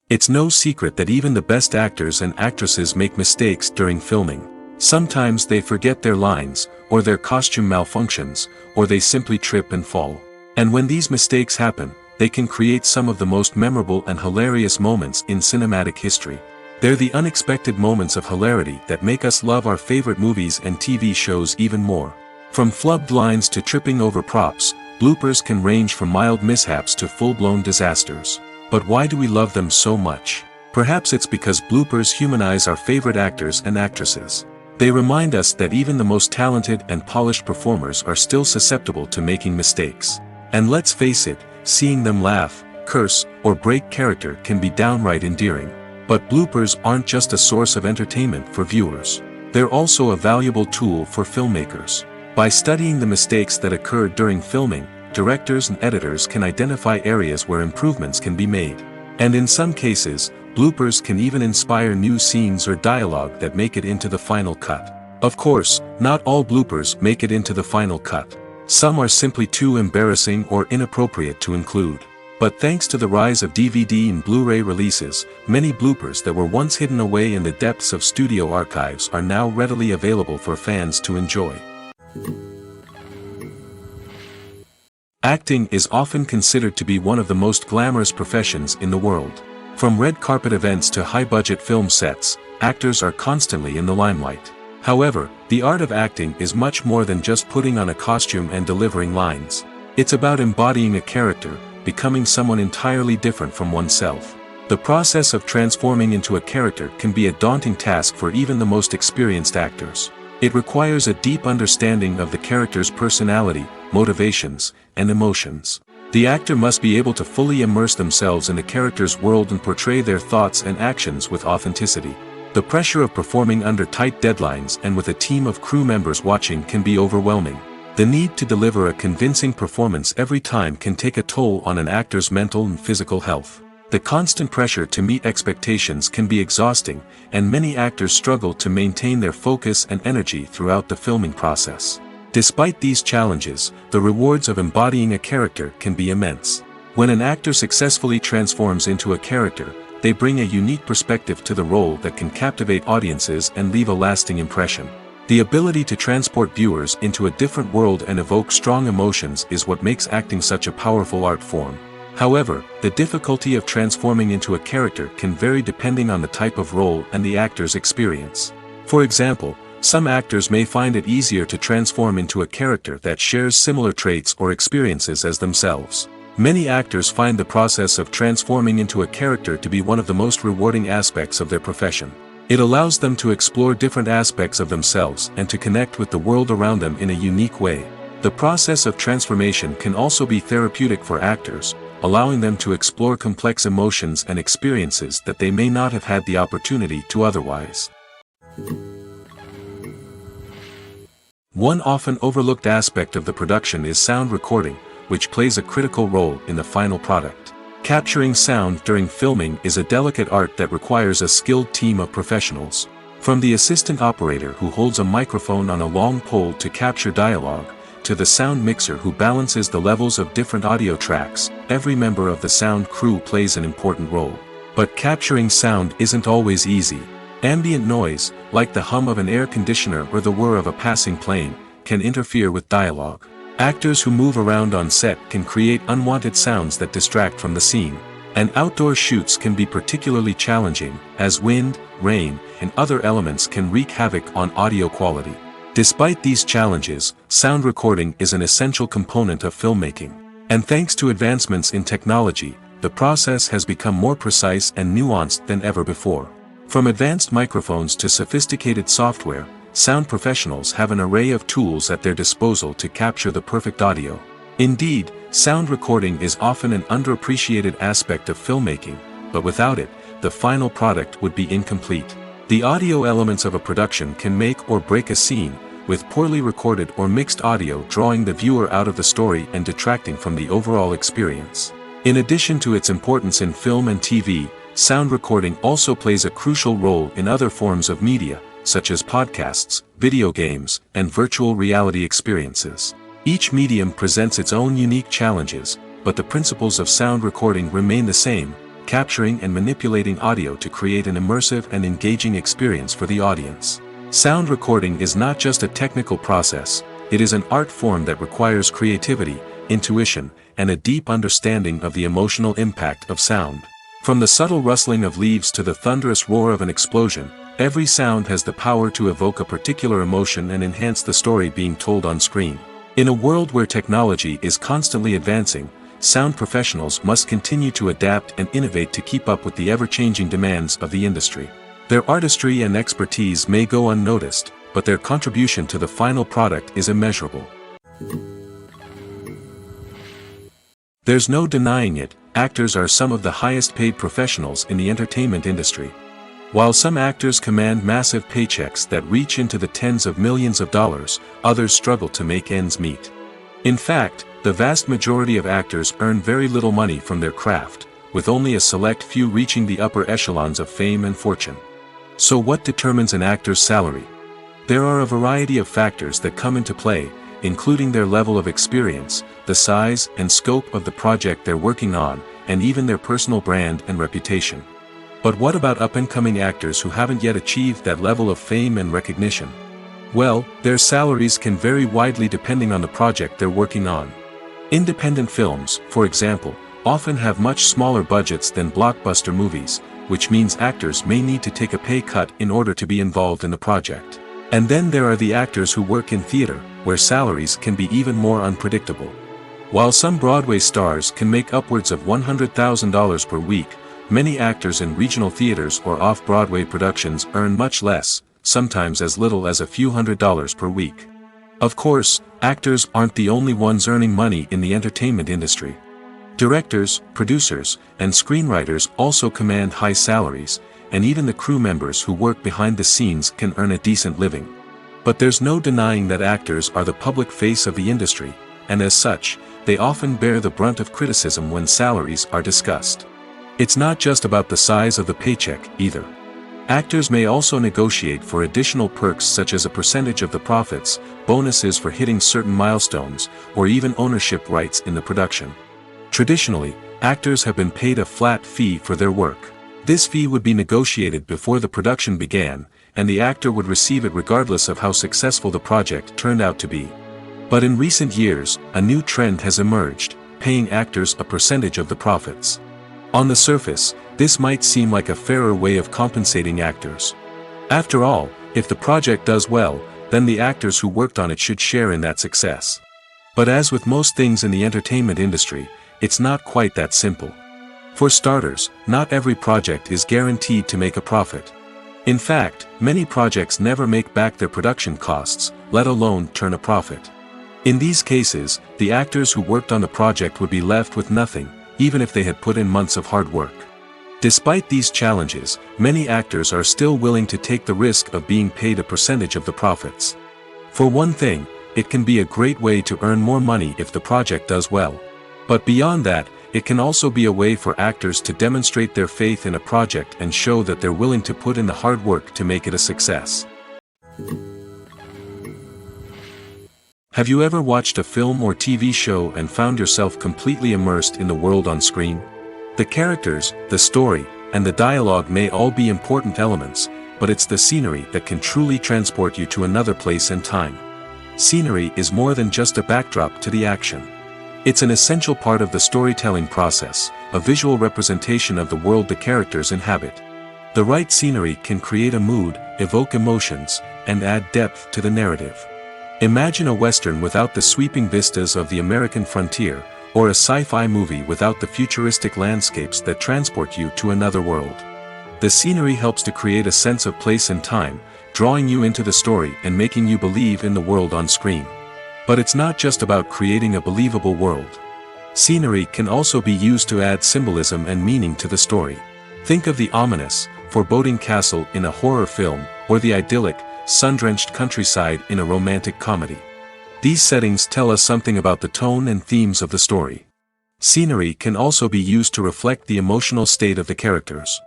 It's no secret that even the best actors and actresses make mistakes during filming. Sometimes they forget their lines, or their costume malfunctions, or they simply trip and fall. And when these mistakes happen, they can create some of the most memorable and hilarious moments in cinematic history. They're the unexpected moments of hilarity that make us love our favorite movies and TV shows even more. From flubbed lines to tripping over props, bloopers can range from mild mishaps to full-blown disasters. But why do we love them so much? Perhaps it's because bloopers humanize our favorite actors and actresses. They remind us that even the most talented and polished performers are still susceptible to making mistakes. And let's face it, seeing them laugh, curse, or break character can be downright endearing. But bloopers aren't just a source of entertainment for viewers. They're also a valuable tool for filmmakers. By studying the mistakes that occurred during filming, directors and editors can identify areas where improvements can be made. And in some cases, bloopers can even inspire new scenes or dialogue that make it into the final cut. Of course, not all bloopers make it into the final cut. Some are simply too embarrassing or inappropriate to include. But thanks to the rise of DVD and Blu-ray releases, many bloopers that were once hidden away in the depths of studio archives are now readily available for fans to enjoy. Acting is often considered to be one of the most glamorous professions in the world. From red carpet events to high-budget film sets, actors are constantly in the limelight. However, the art of acting is much more than just putting on a costume and delivering lines. It's about embodying a character, becoming someone entirely different from oneself. The process of transforming into a character can be a daunting task for even the most experienced actors. It requires a deep understanding of the character's personality, motivations, and emotions. The actor must be able to fully immerse themselves in the character's world and portray their thoughts and actions with authenticity. The pressure of performing under tight deadlines and with a team of crew members watching can be overwhelming. The need to deliver a convincing performance every time can take a toll on an actor's mental and physical health. The constant pressure to meet expectations can be exhausting, and many actors struggle to maintain their focus and energy throughout the filming process. Despite these challenges, the rewards of embodying a character can be immense. When an actor successfully transforms into a character, they bring a unique perspective to the role that can captivate audiences and leave a lasting impression. The ability to transport viewers into a different world and evoke strong emotions is what makes acting such a powerful art form. However, the difficulty of transforming into a character can vary depending on the type of role and the actor's experience. For example, some actors may find it easier to transform into a character that shares similar traits or experiences as themselves. Many actors find the process of transforming into a character to be one of the most rewarding aspects of their profession. It allows them to explore different aspects of themselves and to connect with the world around them in a unique way. The process of transformation can also be therapeutic for actors, allowing them to explore complex emotions and experiences that they may not have had the opportunity to otherwise. One often overlooked aspect of the production is sound recording, which plays a critical role in the final product. Capturing sound during filming is a delicate art that requires a skilled team of professionals. From the assistant operator who holds a microphone on a long pole to capture dialogue, to the sound mixer who balances the levels of different audio tracks, every member of the sound crew plays an important role. But capturing sound isn't always easy. Ambient noise, like the hum of an air conditioner or the whir of a passing plane, can interfere with dialogue. Actors who move around on set can create unwanted sounds that distract from the scene. And outdoor shoots can be particularly challenging, as wind, rain, and other elements can wreak havoc on audio quality. Despite these challenges, sound recording is an essential component of filmmaking. And thanks to advancements in technology, the process has become more precise and nuanced than ever before. From advanced microphones to sophisticated software, sound professionals have an array of tools at their disposal to capture the perfect audio. Indeed, sound recording is often an underappreciated aspect of filmmaking, but without it, the final product would be incomplete. The audio elements of a production can make or break a scene, with poorly recorded or mixed audio drawing the viewer out of the story and detracting from the overall experience. In addition to its importance in film and TV, sound recording also plays a crucial role in other forms of media, such as podcasts, video games, and virtual reality experiences. Each medium presents its own unique challenges, but the principles of sound recording remain the same, capturing and manipulating audio to create an immersive and engaging experience for the audience. Sound recording is not just a technical process, it is an art form that requires creativity, intuition, and a deep understanding of the emotional impact of sound. From the subtle rustling of leaves to the thunderous roar of an explosion, every sound has the power to evoke a particular emotion and enhance the story being told on screen. In a world where technology is constantly advancing, sound professionals must continue to adapt and innovate to keep up with the ever-changing demands of the industry. Their artistry and expertise may go unnoticed, but their contribution to the final product is immeasurable. There's no denying it, actors are some of the highest-paid professionals in the entertainment industry. While some actors command massive paychecks that reach into the tens of millions of dollars, others struggle to make ends meet. In fact, the vast majority of actors earn very little money from their craft, with only a select few reaching the upper echelons of fame and fortune. So what determines an actor's salary? There are a variety of factors that come into play, including their level of experience, the size and scope of the project they're working on, and even their personal brand and reputation. But what about up-and-coming actors who haven't yet achieved that level of fame and recognition? Well, their salaries can vary widely depending on the project they're working on. Independent films, for example, often have much smaller budgets than blockbuster movies, which means actors may need to take a pay cut in order to be involved in the project. And then there are the actors who work in theater, where salaries can be even more unpredictable. While some Broadway stars can make upwards of $100,000 per week, many actors in regional theaters or off-Broadway productions earn much less, sometimes as little as a few $100s per week. Of course, actors aren't the only ones earning money in the entertainment industry. Directors, producers, and screenwriters also command high salaries, and even the crew members who work behind the scenes can earn a decent living. But there's no denying that actors are the public face of the industry, and as such, they often bear the brunt of criticism when salaries are discussed. It's not just about the size of the paycheck, either. Actors may also negotiate for additional perks such as a percentage of the profits, bonuses for hitting certain milestones, or even ownership rights in the production. Traditionally, actors have been paid a flat fee for their work. This fee would be negotiated before the production began, and the actor would receive it regardless of how successful the project turned out to be. But in recent years, a new trend has emerged, paying actors a percentage of the profits. On the surface, this might seem like a fairer way of compensating actors. After all, if the project does well, then the actors who worked on it should share in that success. But as with most things in the entertainment industry, it's not quite that simple. For starters, not every project is guaranteed to make a profit. In fact, many projects never make back their production costs, let alone turn a profit. In these cases, the actors who worked on the project would be left with nothing, even if they had put in months of hard work. Despite these challenges, many actors are still willing to take the risk of being paid a percentage of the profits. For one thing, it can be a great way to earn more money if the project does well. But beyond that, it can also be a way for actors to demonstrate their faith in a project and show that they're willing to put in the hard work to make it a success. Have you ever watched a film or TV show and found yourself completely immersed in the world on screen? The characters, the story, and the dialogue may all be important elements, but it's the scenery that can truly transport you to another place and time. Scenery is more than just a backdrop to the action. It's an essential part of the storytelling process, a visual representation of the world the characters inhabit. The right scenery can create a mood, evoke emotions, and add depth to the narrative. Imagine a Western without the sweeping vistas of the American frontier, or a sci-fi movie without the futuristic landscapes that transport you to another world. The scenery helps to create a sense of place and time, drawing you into the story and making you believe in the world on screen. But it's not just about creating a believable world. Scenery can also be used to add symbolism and meaning to the story. Think of the ominous, foreboding castle in a horror film, or the idyllic, sun-drenched countryside in a romantic comedy. These settings tell us something about the tone and themes of the story. Scenery can also be used to reflect the emotional state of the characters.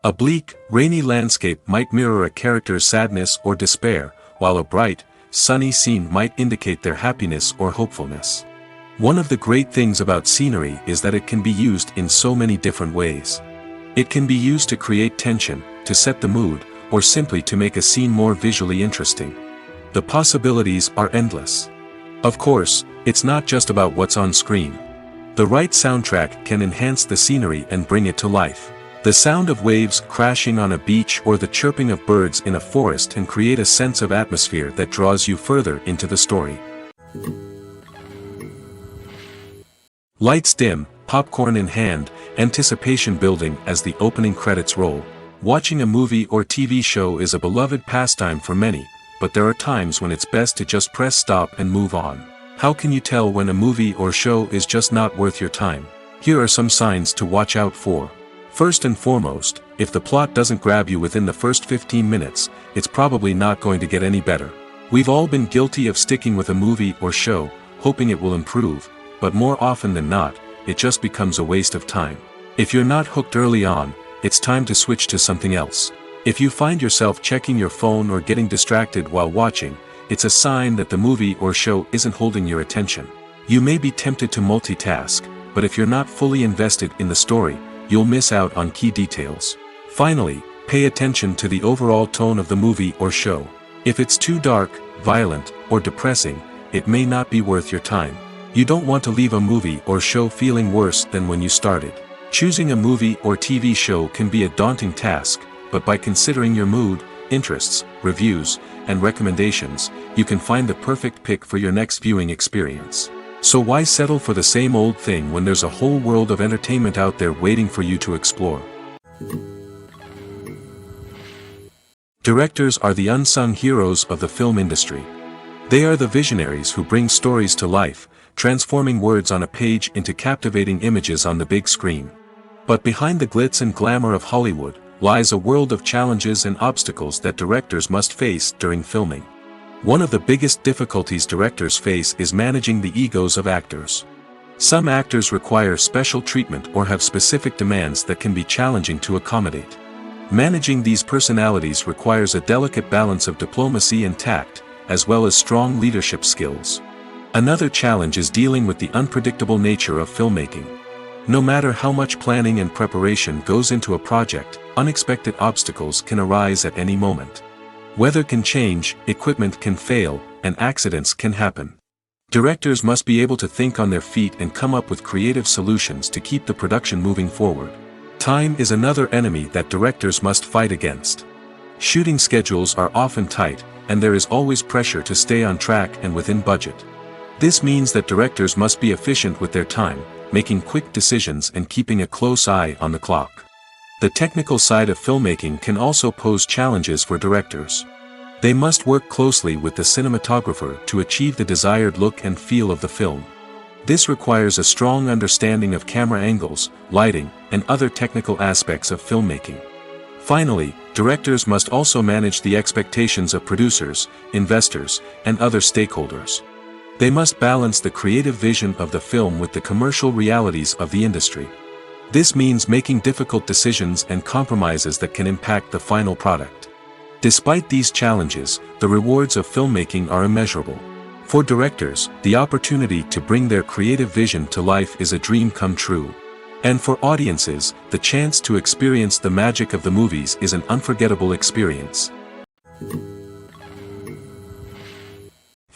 A bleak, rainy landscape might mirror a character's sadness or despair, while a bright, sunny scene might indicate their happiness or hopefulness. One of the great things about scenery is that it can be used in so many different ways. It can be used to create tension, to set the mood, or simply to make a scene more visually interesting. The possibilities are endless. Of course, it's not just about what's on screen. The right soundtrack can enhance the scenery and bring it to life. The sound of waves crashing on a beach or the chirping of birds in a forest can create a sense of atmosphere that draws you further into the story. Lights dim, popcorn in hand, anticipation building as the opening credits roll. Watching a movie or TV show is a beloved pastime for many, but there are times when it's best to just press stop and move on. How can you tell when a movie or show is just not worth your time? Here are some signs to watch out for. First and foremost, if the plot doesn't grab you within the first 15 minutes, it's probably not going to get any better. We've all been guilty of sticking with a movie or show, hoping it will improve, but more often than not, it just becomes a waste of time. If you're not hooked early on, it's time to switch to something else. If you find yourself checking your phone or getting distracted while watching, it's a sign that the movie or show isn't holding your attention. You may be tempted to multitask, but if you're not fully invested in the story, you'll miss out on key details. Finally, pay attention to the overall tone of the movie or show. If it's too dark, violent, or depressing, it may not be worth your time. You don't want to leave a movie or show feeling worse than when you started. Choosing a movie or TV show can be a daunting task, but by considering your mood, interests, reviews, and recommendations, you can find the perfect pick for your next viewing experience. So why settle for the same old thing when there's a whole world of entertainment out there waiting for you to explore? Directors are the unsung heroes of the film industry. They are the visionaries who bring stories to life, transforming words on a page into captivating images on the big screen. But behind the glitz and glamour of Hollywood, lies a world of challenges and obstacles that directors must face during filming. One of the biggest difficulties directors face is managing the egos of actors. Some actors require special treatment or have specific demands that can be challenging to accommodate. Managing these personalities requires a delicate balance of diplomacy and tact, as well as strong leadership skills. Another challenge is dealing with the unpredictable nature of filmmaking. No matter how much planning and preparation goes into a project, unexpected obstacles can arise at any moment. Weather can change, equipment can fail, and accidents can happen. Directors must be able to think on their feet and come up with creative solutions to keep the production moving forward. Time is another enemy that directors must fight against. Shooting schedules are often tight, and there is always pressure to stay on track and within budget. This means that directors must be efficient with their time, making quick decisions and keeping a close eye on the clock. The technical side of filmmaking can also pose challenges for directors. They must work closely with the cinematographer to achieve the desired look and feel of the film. This requires a strong understanding of camera angles, lighting, and other technical aspects of filmmaking. Finally, directors must also manage the expectations of producers, investors, and other stakeholders. They must balance the creative vision of the film with the commercial realities of the industry. This means making difficult decisions and compromises that can impact the final product. Despite these challenges, the rewards of filmmaking are immeasurable. For directors, the opportunity to bring their creative vision to life is a dream come true. And for audiences, the chance to experience the magic of the movies is an unforgettable experience.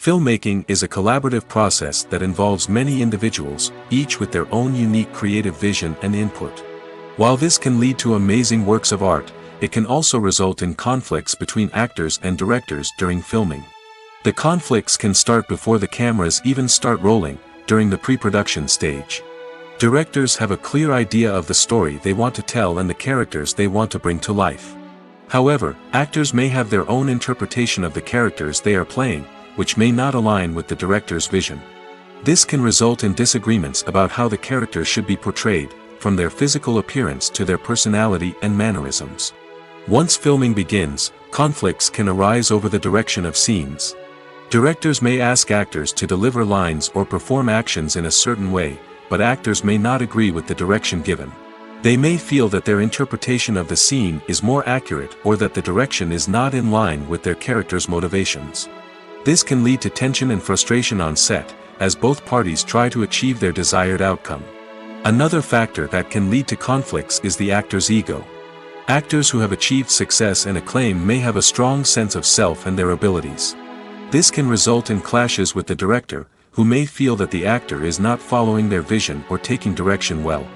Filmmaking is a collaborative process that involves many individuals, each with their own unique creative vision and input. While this can lead to amazing works of art, it can also result in conflicts between actors and directors during filming. The conflicts can start before the cameras even start rolling, during the pre-production stage. Directors have a clear idea of the story they want to tell and the characters they want to bring to life. However, actors may have their own interpretation of the characters they are playing, which may not align with the director's vision. This can result in disagreements about how the characters should be portrayed, from their physical appearance to their personality and mannerisms. Once filming begins, conflicts can arise over the direction of scenes. Directors may ask actors to deliver lines or perform actions in a certain way, but actors may not agree with the direction given. They may feel that their interpretation of the scene is more accurate or that the direction is not in line with their character's motivations. This can lead to tension and frustration on set, as both parties try to achieve their desired outcome. Another factor that can lead to conflicts is the actor's ego. Actors who have achieved success and acclaim may have a strong sense of self and their abilities. This can result in clashes with the director, who may feel that the actor is not following their vision or taking direction well.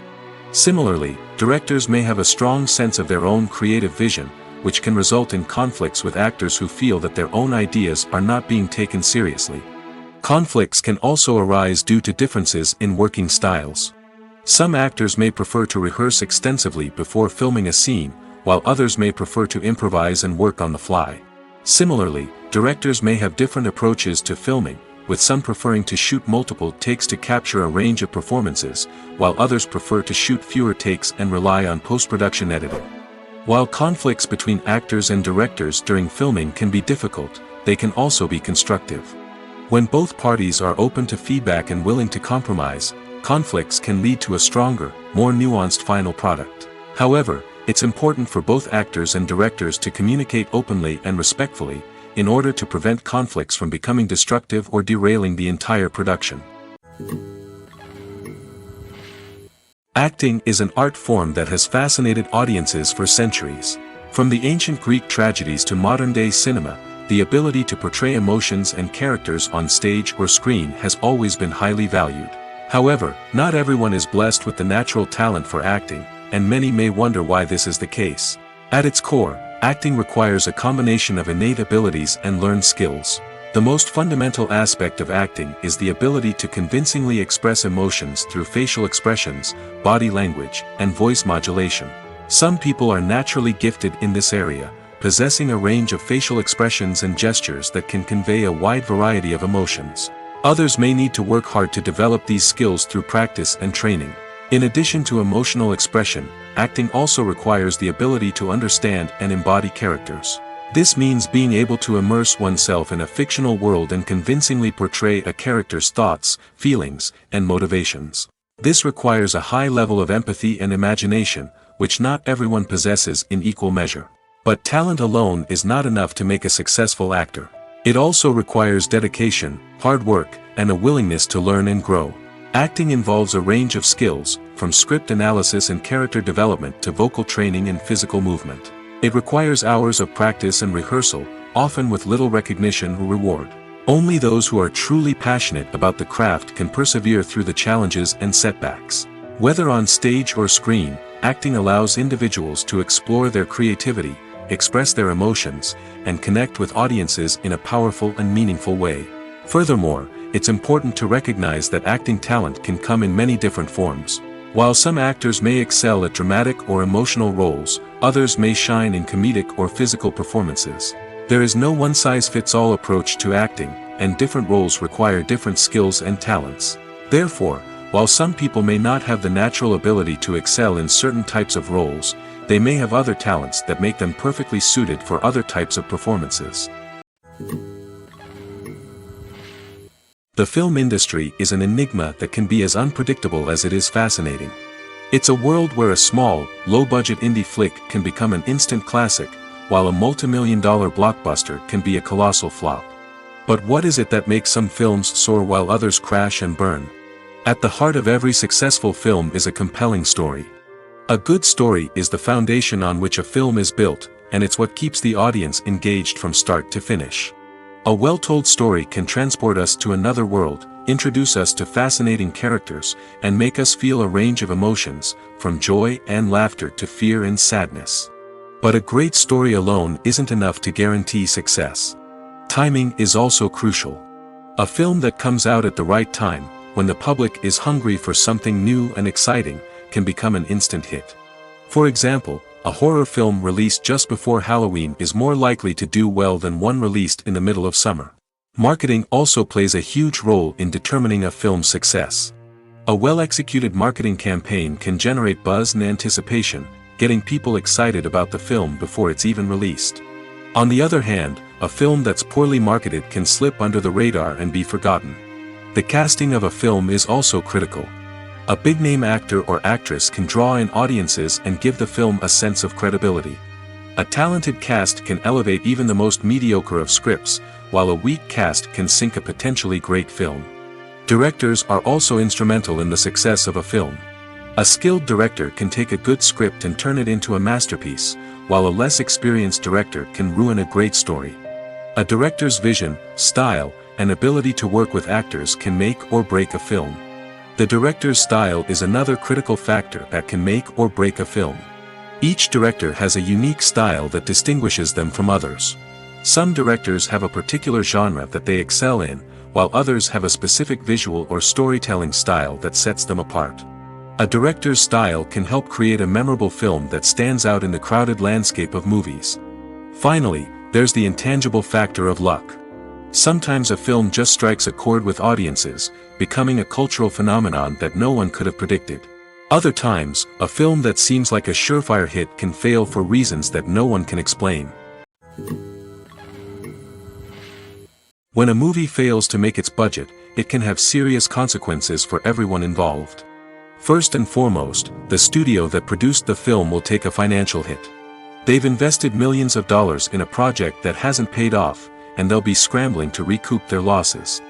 Similarly, directors may have a strong sense of their own creative vision, which can result in conflicts with actors who feel that their own ideas are not being taken seriously. Conflicts can also arise due to differences in working styles. Some actors may prefer to rehearse extensively before filming a scene, while others may prefer to improvise and work on the fly. Similarly, directors may have different approaches to filming, with some preferring to shoot multiple takes to capture a range of performances, while others prefer to shoot fewer takes and rely on post-production editing. While conflicts between actors and directors during filming can be difficult, they can also be constructive. When both parties are open to feedback and willing to compromise, conflicts can lead to a stronger, more nuanced final product. However, it's important for both actors and directors to communicate openly and respectfully, in order to prevent conflicts from becoming destructive or derailing the entire production. Acting is an art form that has fascinated audiences for centuries. From the ancient Greek tragedies to modern-day cinema, the ability to portray emotions and characters on stage or screen has always been highly valued. However, not everyone is blessed with the natural talent for acting, and many may wonder why this is the case. At its core, acting requires a combination of innate abilities and learned skills. The most fundamental aspect of acting is the ability to convincingly express emotions through facial expressions, body language, and voice modulation. Some people are naturally gifted in this area, possessing a range of facial expressions and gestures that can convey a wide variety of emotions. Others may need to work hard to develop these skills through practice and training. In addition to emotional expression, acting also requires the ability to understand and embody characters. This means being able to immerse oneself in a fictional world and convincingly portray a character's thoughts, feelings, and motivations. This requires a high level of empathy and imagination, which not everyone possesses in equal measure. But talent alone is not enough to make a successful actor. It also requires dedication, hard work, and a willingness to learn and grow. Acting involves a range of skills, from script analysis and character development to vocal training and physical movement. It requires hours of practice and rehearsal, often with little recognition or reward. Only those who are truly passionate about the craft can persevere through the challenges and setbacks. Whether on stage or screen, acting allows individuals to explore their creativity, express their emotions, and connect with audiences in a powerful and meaningful way. Furthermore, it's important to recognize that acting talent can come in many different forms. While some actors may excel at dramatic or emotional roles, others may shine in comedic or physical performances. There is no one-size-fits-all approach to acting, and different roles require different skills and talents. Therefore, while some people may not have the natural ability to excel in certain types of roles, they may have other talents that make them perfectly suited for other types of performances. The film industry is an enigma that can be as unpredictable as it is fascinating. It's a world where a small, low-budget indie flick can become an instant classic, while a multi-million-dollar blockbuster can be a colossal flop. But what is it that makes some films soar while others crash and burn? At the heart of every successful film is a compelling story. A good story is the foundation on which a film is built, and it's what keeps the audience engaged from start to finish. A well-told story can transport us to another world, introduce us to fascinating characters, and make us feel a range of emotions, from joy and laughter to fear and sadness. But a great story alone isn't enough to guarantee success. Timing is also crucial. A film that comes out at the right time, when the public is hungry for something new and exciting, can become an instant hit. For example, a horror film released just before Halloween is more likely to do well than one released in the middle of summer. Marketing also plays a huge role in determining a film's success. A well-executed marketing campaign can generate buzz and anticipation, getting people excited about the film before it's even released. On the other hand, a film that's poorly marketed can slip under the radar and be forgotten. The casting of a film is also critical. A big-name actor or actress can draw in audiences and give the film a sense of credibility. A talented cast can elevate even the most mediocre of scripts, while a weak cast can sink a potentially great film. Directors are also instrumental in the success of a film. A skilled director can take a good script and turn it into a masterpiece, while a less experienced director can ruin a great story. A director's vision, style, and ability to work with actors can make or break a film. The director's style is another critical factor that can make or break a film. Each director has a unique style that distinguishes them from others. Some directors have a particular genre that they excel in, while others have a specific visual or storytelling style that sets them apart. A director's style can help create a memorable film that stands out in the crowded landscape of movies. Finally, there's the intangible factor of luck. Sometimes a film just strikes a chord with audiences, becoming a cultural phenomenon that no one could have predicted. Other times, a film that seems like a surefire hit can fail for reasons that no one can explain. When a movie fails to make its budget, it can have serious consequences for everyone involved. First and foremost, the studio that produced the film will take a financial hit. They've invested millions of dollars in a project that hasn't paid off, and they'll be scrambling to recoup their losses.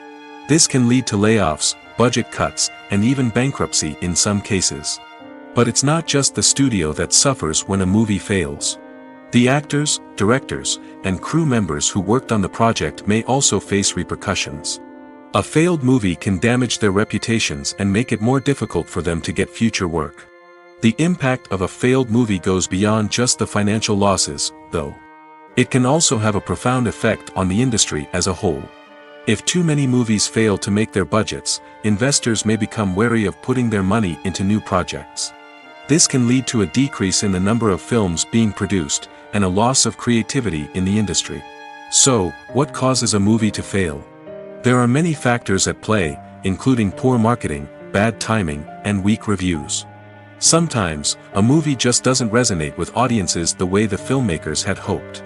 This can lead to layoffs, budget cuts, and even bankruptcy in some cases. But it's not just the studio that suffers when a movie fails. The actors, directors, and crew members who worked on the project may also face repercussions. A failed movie can damage their reputations and make it more difficult for them to get future work. The impact of a failed movie goes beyond just the financial losses, though. It can also have a profound effect on the industry as a whole. If too many movies fail to make their budgets, investors may become wary of putting their money into new projects. This can lead to a decrease in the number of films being produced, and a loss of creativity in the industry. So, what causes a movie to fail? There are many factors at play, including poor marketing, bad timing, and weak reviews. Sometimes, a movie just doesn't resonate with audiences the way the filmmakers had hoped.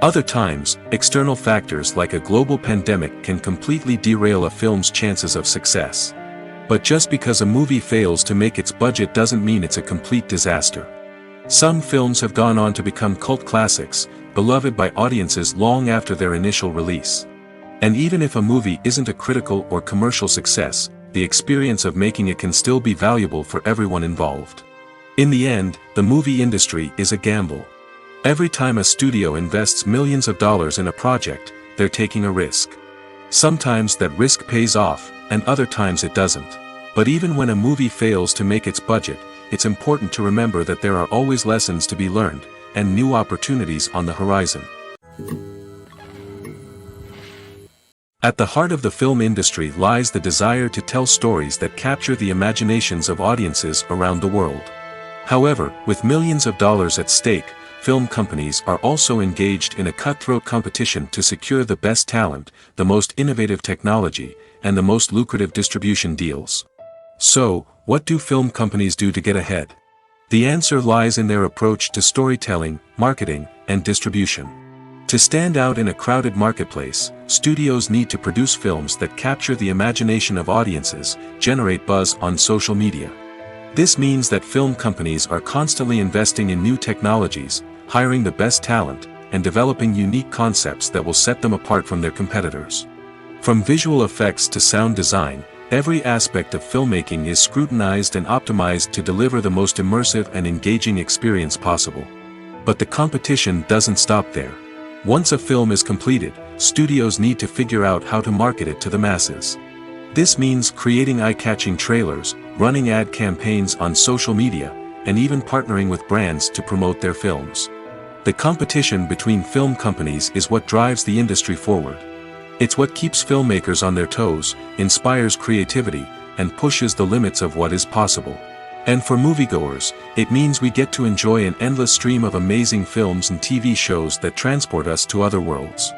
Other times, external factors like a global pandemic can completely derail a film's chances of success. But just because a movie fails to make its budget doesn't mean it's a complete disaster. Some films have gone on to become cult classics, beloved by audiences long after their initial release. And even if a movie isn't a critical or commercial success, the experience of making it can still be valuable for everyone involved. In the end, the movie industry is a gamble. Every time a studio invests millions of dollars in a project, they're taking a risk. Sometimes that risk pays off, and other times it doesn't. But even when a movie fails to make its budget, it's important to remember that there are always lessons to be learned, and new opportunities on the horizon. At the heart of the film industry lies the desire to tell stories that capture the imaginations of audiences around the world. However, with millions of dollars at stake, film companies are also engaged in a cutthroat competition to secure the best talent, the most innovative technology, and the most lucrative distribution deals. So, what do film companies do to get ahead? The answer lies in their approach to storytelling, marketing, and distribution. To stand out in a crowded marketplace, studios need to produce films that capture the imagination of audiences, generate buzz on social media. This means that film companies are constantly investing in new technologies, hiring the best talent, and developing unique concepts that will set them apart from their competitors. From visual effects to sound design, every aspect of filmmaking is scrutinized and optimized to deliver the most immersive and engaging experience possible. But the competition doesn't stop there. Once a film is completed, studios need to figure out how to market it to the masses. This means creating eye-catching trailers, running ad campaigns on social media, and even partnering with brands to promote their films. The competition between film companies is what drives the industry forward. It's what keeps filmmakers on their toes, inspires creativity, and pushes the limits of what is possible. And for moviegoers, it means we get to enjoy an endless stream of amazing films and TV shows that transport us to other worlds.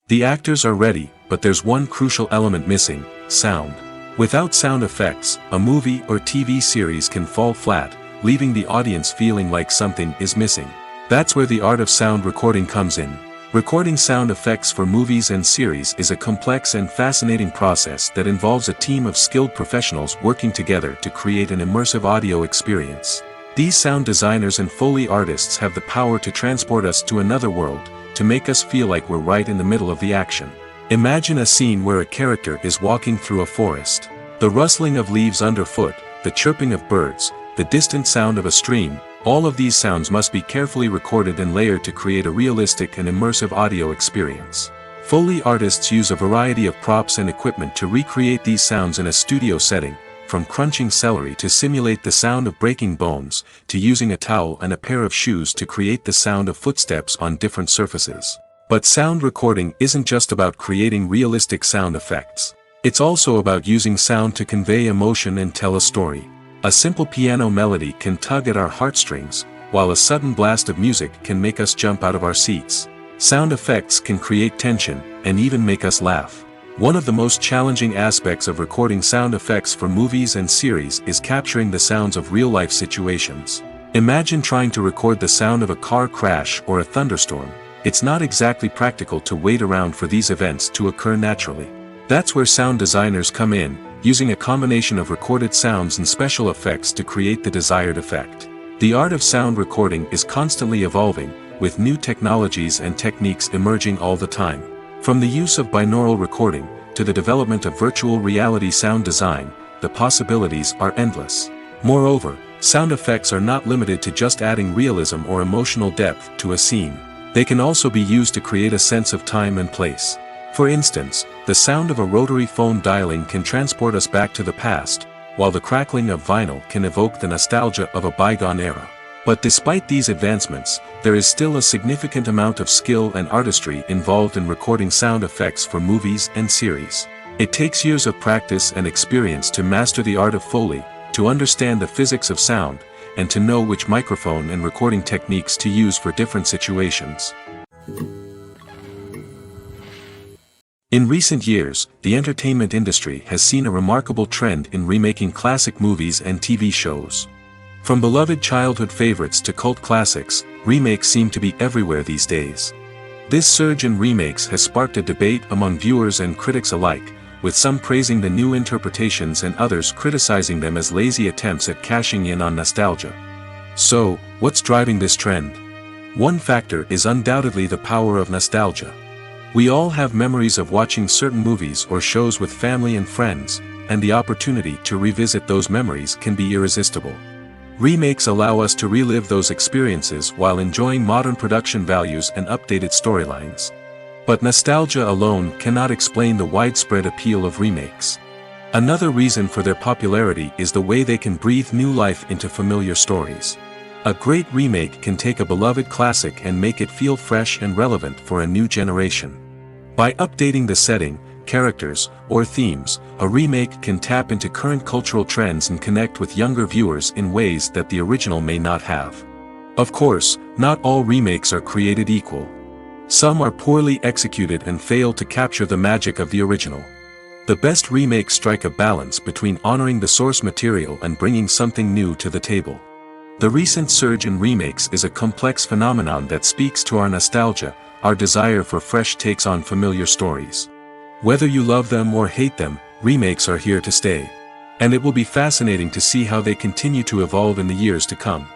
The actors are ready, but there's one crucial element missing: sound. Without sound effects, a movie or TV series can fall flat, leaving the audience feeling like something is missing. That's where the art of sound recording comes in. Recording sound effects for movies and series is a complex and fascinating process that involves a team of skilled professionals working together to create an immersive audio experience. These sound designers and Foley artists have the power to transport us to another world, to make us feel like we're right in the middle of the action. Imagine a scene where a character is walking through a forest. The rustling of leaves underfoot, the chirping of birds, the distant sound of a stream, all of these sounds must be carefully recorded and layered to create a realistic and immersive audio experience. Foley artists use a variety of props and equipment to recreate these sounds in a studio setting, from crunching celery to simulate the sound of breaking bones, to using a towel and a pair of shoes to create the sound of footsteps on different surfaces. But sound recording isn't just about creating realistic sound effects. It's also about using sound to convey emotion and tell a story. A simple piano melody can tug at our heartstrings, while a sudden blast of music can make us jump out of our seats. Sound effects can create tension, and even make us laugh. One of the most challenging aspects of recording sound effects for movies and series is capturing the sounds of real-life situations. Imagine trying to record the sound of a car crash or a thunderstorm. It's not exactly practical to wait around for these events to occur naturally. That's where sound designers come in, using a combination of recorded sounds and special effects to create the desired effect. The art of sound recording is constantly evolving, with new technologies and techniques emerging all the time. From the use of binaural recording, to the development of virtual reality sound design, the possibilities are endless. Moreover, sound effects are not limited to just adding realism or emotional depth to a scene. They can also be used to create a sense of time and place. For instance, the sound of a rotary phone dialing can transport us back to the past, while the crackling of vinyl can evoke the nostalgia of a bygone era. But despite these advancements, there is still a significant amount of skill and artistry involved in recording sound effects for movies and series. It takes years of practice and experience to master the art of Foley, to understand the physics of sound, and to know which microphone and recording techniques to use for different situations. In recent years, the entertainment industry has seen a remarkable trend in remaking classic movies and TV shows. From beloved childhood favorites to cult classics, remakes seem to be everywhere these days. This surge in remakes has sparked a debate among viewers and critics alike, with some praising the new interpretations and others criticizing them as lazy attempts at cashing in on nostalgia. So, what's driving this trend? One factor is undoubtedly the power of nostalgia. We all have memories of watching certain movies or shows with family and friends, and the opportunity to revisit those memories can be irresistible. Remakes allow us to relive those experiences while enjoying modern production values and updated storylines. But nostalgia alone cannot explain the widespread appeal of remakes. Another reason for their popularity is the way they can breathe new life into familiar stories. A great remake can take a beloved classic and make it feel fresh and relevant for a new generation. By updating the setting, characters, or themes, a remake can tap into current cultural trends and connect with younger viewers in ways that the original may not have. Of course, not all remakes are created equal. Some are poorly executed and fail to capture the magic of the original. The best remakes strike a balance between honoring the source material and bringing something new to the table. The recent surge in remakes is a complex phenomenon that speaks to our nostalgia, our desire for fresh takes on familiar stories. Whether you love them or hate them, remakes are here to stay. And it will be fascinating to see how they continue to evolve in the years to come.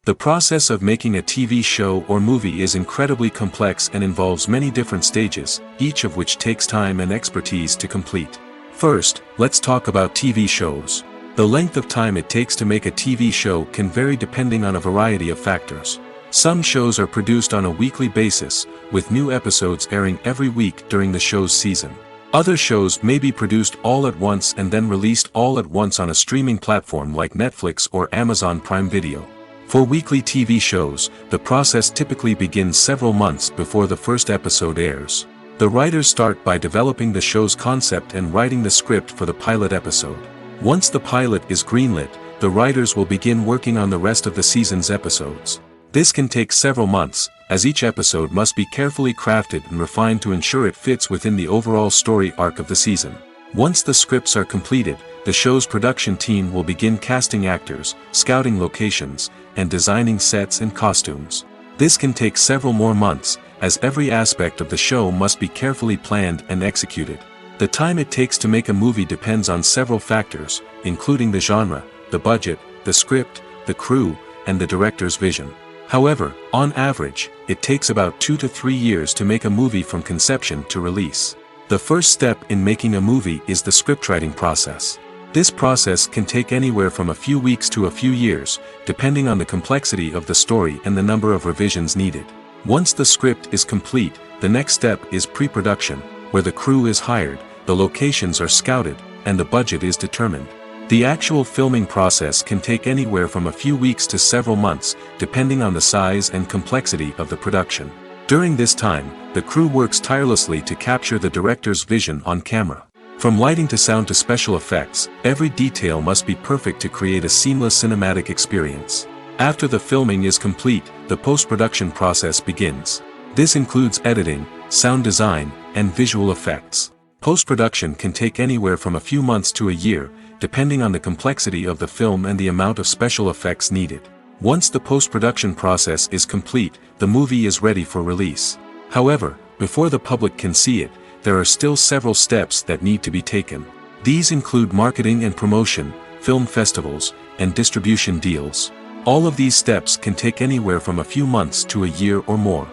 The process of making a TV show or movie is incredibly complex and involves many different stages, each of which takes time and expertise to complete. First, let's talk about TV shows. The length of time it takes to make a TV show can vary depending on a variety of factors. Some shows are produced on a weekly basis, with new episodes airing every week during the show's season. Other shows may be produced all at once and then released all at once on a streaming platform like Netflix or Amazon Prime Video. For weekly TV shows, the process typically begins several months before the first episode airs. The writers start by developing the show's concept and writing the script for the pilot episode. Once the pilot is greenlit, the writers will begin working on the rest of the season's episodes. This can take several months, as each episode must be carefully crafted and refined to ensure it fits within the overall story arc of the season. Once the scripts are completed, the show's production team will begin casting actors, scouting locations, and designing sets and costumes. This can take several more months, as every aspect of the show must be carefully planned and executed. The time it takes to make a movie depends on several factors, including the genre, the budget, the script, the crew, and the director's vision. However, on average, it takes about 2 to 3 years to make a movie from conception to release. The first step in making a movie is the scriptwriting process. This process can take anywhere from a few weeks to a few years, depending on the complexity of the story and the number of revisions needed. Once the script is complete, the next step is pre-production, where the crew is hired, the locations are scouted, and the budget is determined. The actual filming process can take anywhere from a few weeks to several months, depending on the size and complexity of the production. During this time, the crew works tirelessly to capture the director's vision on camera. From lighting to sound to special effects, every detail must be perfect to create a seamless cinematic experience. After the filming is complete, the post-production process begins. This includes editing, sound design, and visual effects. Post-production can take anywhere from a few months to a year, depending on the complexity of the film and the amount of special effects needed. Once the post-production process is complete, the movie is ready for release. However, before the public can see it, there are still several steps that need to be taken. These include marketing and promotion, film festivals, and distribution deals. All of these steps can take anywhere from a few months to a year or more.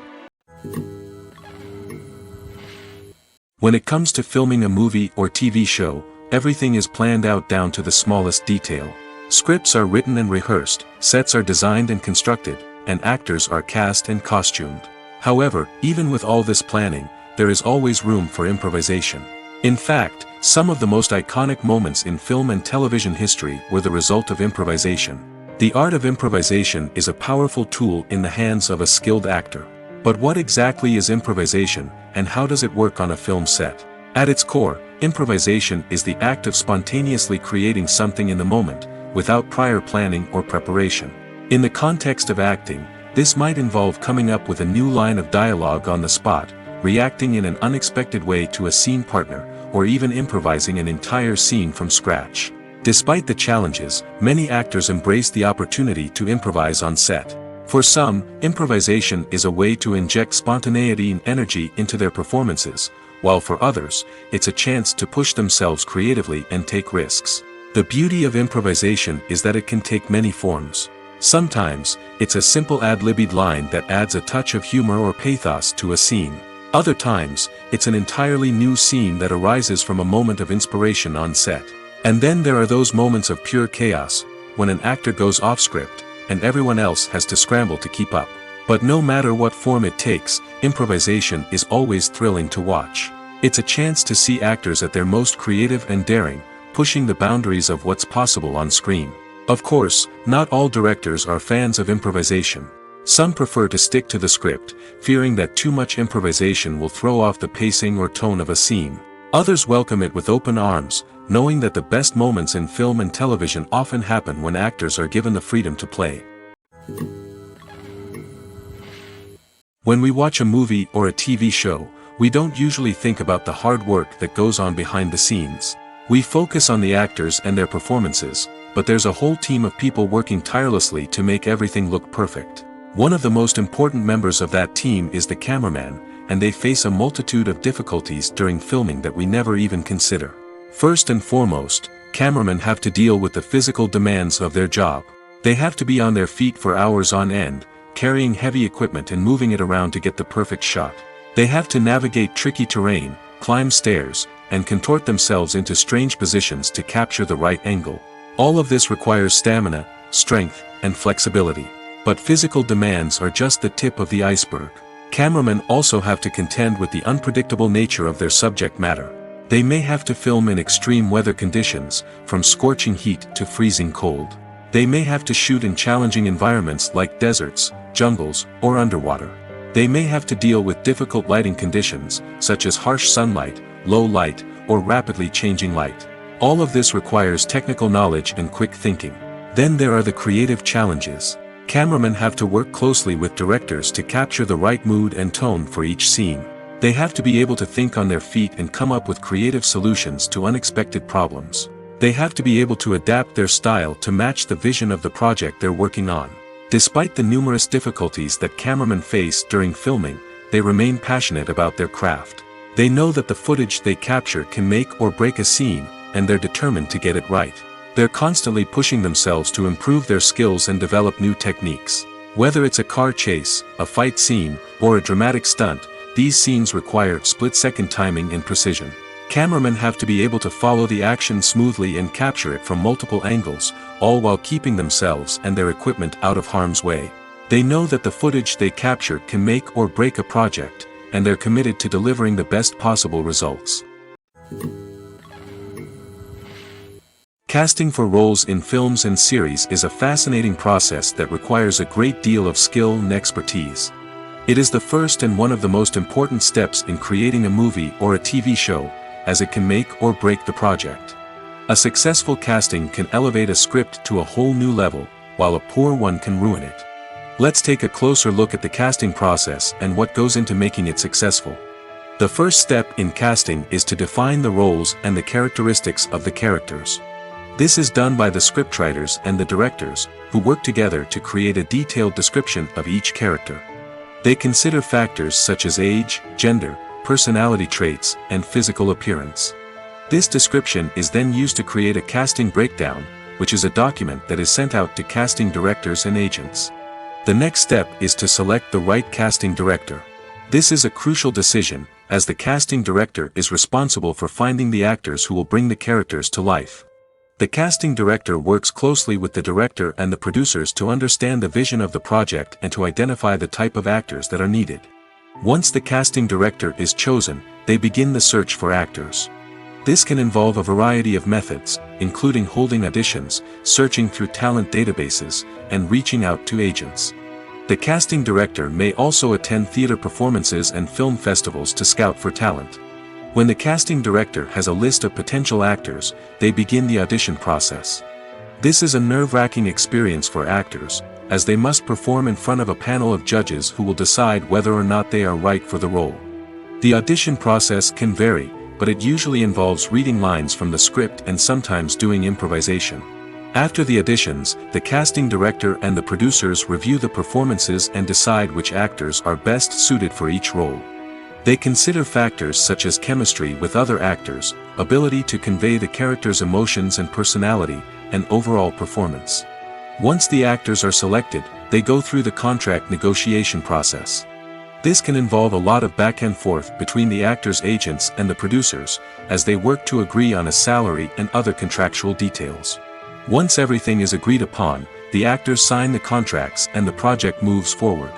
When it comes to filming a movie or TV show, everything is planned out down to the smallest detail. Scripts are written and rehearsed, sets are designed and constructed, and actors are cast and costumed. However, even with all this planning, there is always room for improvisation. In fact, some of the most iconic moments in film and television history were the result of improvisation. The art of improvisation is a powerful tool in the hands of a skilled actor. But what exactly is improvisation, and how does it work on a film set? At its core, improvisation is the act of spontaneously creating something in the moment, without prior planning or preparation. In the context of acting, this might involve coming up with a new line of dialogue on the spot, reacting in an unexpected way to a scene partner, or even improvising an entire scene from scratch. Despite the challenges, many actors embrace the opportunity to improvise on set. For some, improvisation is a way to inject spontaneity and energy into their performances, while for others, it's a chance to push themselves creatively and take risks. The beauty of improvisation is that it can take many forms. Sometimes, it's a simple ad-libbed line that adds a touch of humor or pathos to a scene. Other times, it's an entirely new scene that arises from a moment of inspiration on set. And then there are those moments of pure chaos, when an actor goes off script, and everyone else has to scramble to keep up. But no matter what form it takes, improvisation is always thrilling to watch. It's a chance to see actors at their most creative and daring, pushing the boundaries of what's possible on screen. Of course, not all directors are fans of improvisation. Some prefer to stick to the script, fearing that too much improvisation will throw off the pacing or tone of a scene. Others welcome it with open arms, knowing that the best moments in film and television often happen when actors are given the freedom to play. When we watch a movie or a TV show, we don't usually think about the hard work that goes on behind the scenes. We focus on the actors and their performances, but there's a whole team of people working tirelessly to make everything look perfect. One of the most important members of that team is the cameraman, and they face a multitude of difficulties during filming that we never even consider. First and foremost, cameramen have to deal with the physical demands of their job. They have to be on their feet for hours on end, carrying heavy equipment and moving it around to get the perfect shot. They have to navigate tricky terrain, climb stairs, and contort themselves into strange positions to capture the right angle. All of this requires stamina, strength, and flexibility. But physical demands are just the tip of the iceberg. Cameramen also have to contend with the unpredictable nature of their subject matter. They may have to film in extreme weather conditions, from scorching heat to freezing cold. They may have to shoot in challenging environments like deserts, jungles, or underwater. They may have to deal with difficult lighting conditions, such as harsh sunlight, low light, or rapidly changing light. All of this requires technical knowledge and quick thinking. Then there are the creative challenges. Cameramen have to work closely with directors to capture the right mood and tone for each scene. They have to be able to think on their feet and come up with creative solutions to unexpected problems. They have to be able to adapt their style to match the vision of the project they're working on. Despite the numerous difficulties that cameramen face during filming, they remain passionate about their craft. They know that the footage they capture can make or break a scene, and they're determined to get it right. They're constantly pushing themselves to improve their skills and develop new techniques. Whether it's a car chase, a fight scene, or a dramatic stunt, these scenes require split-second timing and precision. Cameramen have to be able to follow the action smoothly and capture it from multiple angles, all while keeping themselves and their equipment out of harm's way. They know that the footage they capture can make or break a project, and they're committed to delivering the best possible results. Casting for roles in films and series is a fascinating process that requires a great deal of skill and expertise. It is the first and one of the most important steps in creating a movie or a TV show, as it can make or break the project. A successful casting can elevate a script to a whole new level, while a poor one can ruin it. Let's take a closer look at the casting process and what goes into making it successful. The first step in casting is to define the roles and the characteristics of the characters. This is done by the scriptwriters and the directors, who work together to create a detailed description of each character. They consider factors such as age, gender, personality traits, and physical appearance. This description is then used to create a casting breakdown, which is a document that is sent out to casting directors and agents. The next step is to select the right casting director. This is a crucial decision, as the casting director is responsible for finding the actors who will bring the characters to life. The casting director works closely with the director and the producers to understand the vision of the project and to identify the type of actors that are needed. Once the casting director is chosen, they begin the search for actors. This can involve a variety of methods, including holding auditions, searching through talent databases, and reaching out to agents. The casting director may also attend theater performances and film festivals to scout for talent. When the casting director has a list of potential actors, they begin the audition process. This is a nerve-wracking experience for actors, as they must perform in front of a panel of judges who will decide whether or not they are right for the role. The audition process can vary, but it usually involves reading lines from the script and sometimes doing improvisation. After the auditions, the casting director and the producers review the performances and decide which actors are best suited for each role. They consider factors such as chemistry with other actors, ability to convey the character's emotions and personality, and overall performance. Once the actors are selected, they go through the contract negotiation process. This can involve a lot of back and forth between the actors' agents and the producers, as they work to agree on a salary and other contractual details. Once everything is agreed upon, the actors sign the contracts and the project moves forward.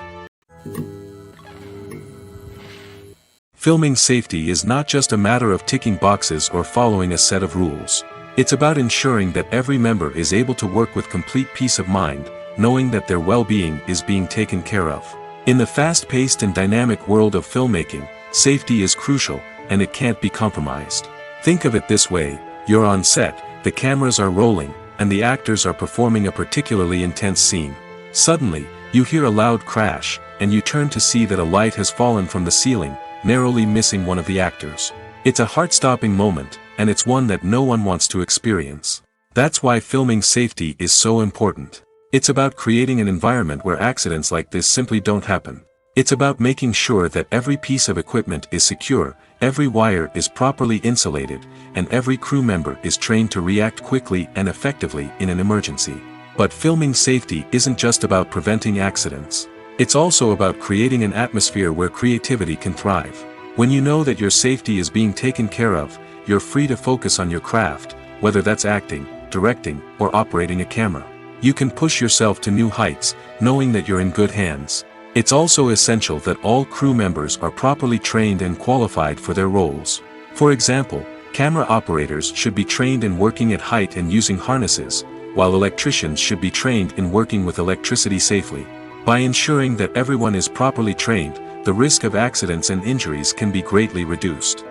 Filming safety is not just a matter of ticking boxes or following a set of rules. It's about ensuring that every member is able to work with complete peace of mind, knowing that their well-being is being taken care of. In the fast-paced and dynamic world of filmmaking, safety is crucial, and it can't be compromised. Think of it this way: you're on set, the cameras are rolling, and the actors are performing a particularly intense scene. Suddenly, you hear a loud crash, and you turn to see that a light has fallen from the ceiling, narrowly missing one of the actors. It's a heart-stopping moment, and it's one that no one wants to experience. That's why filming safety is so important. It's about creating an environment where accidents like this simply don't happen. It's about making sure that every piece of equipment is secure, every wire is properly insulated, and every crew member is trained to react quickly and effectively in an emergency. But filming safety isn't just about preventing accidents. It's also about creating an atmosphere where creativity can thrive. When you know that your safety is being taken care of, you're free to focus on your craft, whether that's acting, directing or operating a camera. You can push yourself to new heights, knowing that you're in good hands. It's also essential that all crew members are properly trained and qualified for their roles. For example, camera operators should be trained in working at height and using harnesses, while electricians should be trained in working with electricity safely. By ensuring that everyone is properly trained, the risk of accidents and injuries can be greatly reduced.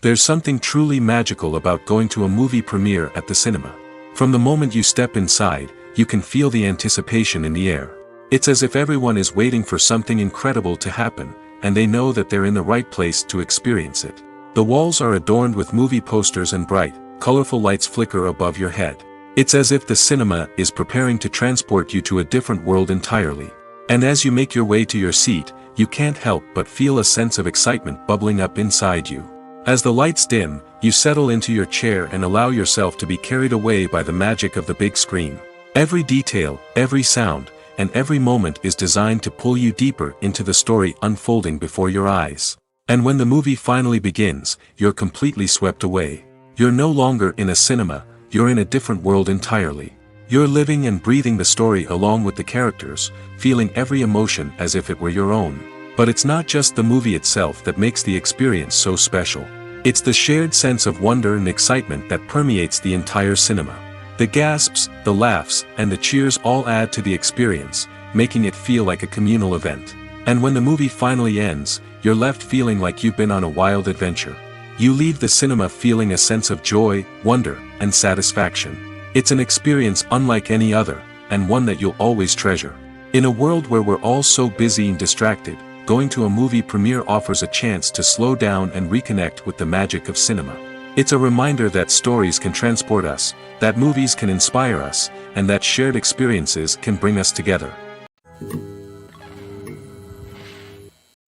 There's something truly magical about going to a movie premiere at the cinema. From the moment you step inside, you can feel the anticipation in the air. It's as if everyone is waiting for something incredible to happen, and they know that they're in the right place to experience it. The walls are adorned with movie posters and bright, colorful lights flicker above your head. It's as if the cinema is preparing to transport you to a different world entirely. And as you make your way to your seat, you can't help but feel a sense of excitement bubbling up inside you. As the lights dim, you settle into your chair and allow yourself to be carried away by the magic of the big screen. Every detail, every sound, and every moment is designed to pull you deeper into the story unfolding before your eyes. And when the movie finally begins, you're completely swept away. You're no longer in a cinema, you're in a different world entirely. You're living and breathing the story along with the characters, feeling every emotion as if it were your own. But it's not just the movie itself that makes the experience so special. It's the shared sense of wonder and excitement that permeates the entire cinema. The gasps, the laughs, and the cheers all add to the experience, making it feel like a communal event. And when the movie finally ends, you're left feeling like you've been on a wild adventure. You leave the cinema feeling a sense of joy, wonder, and satisfaction. It's an experience unlike any other, and one that you'll always treasure. In a world where we're all so busy and distracted, going to a movie premiere offers a chance to slow down and reconnect with the magic of cinema. It's a reminder that stories can transport us, that movies can inspire us, and that shared experiences can bring us together.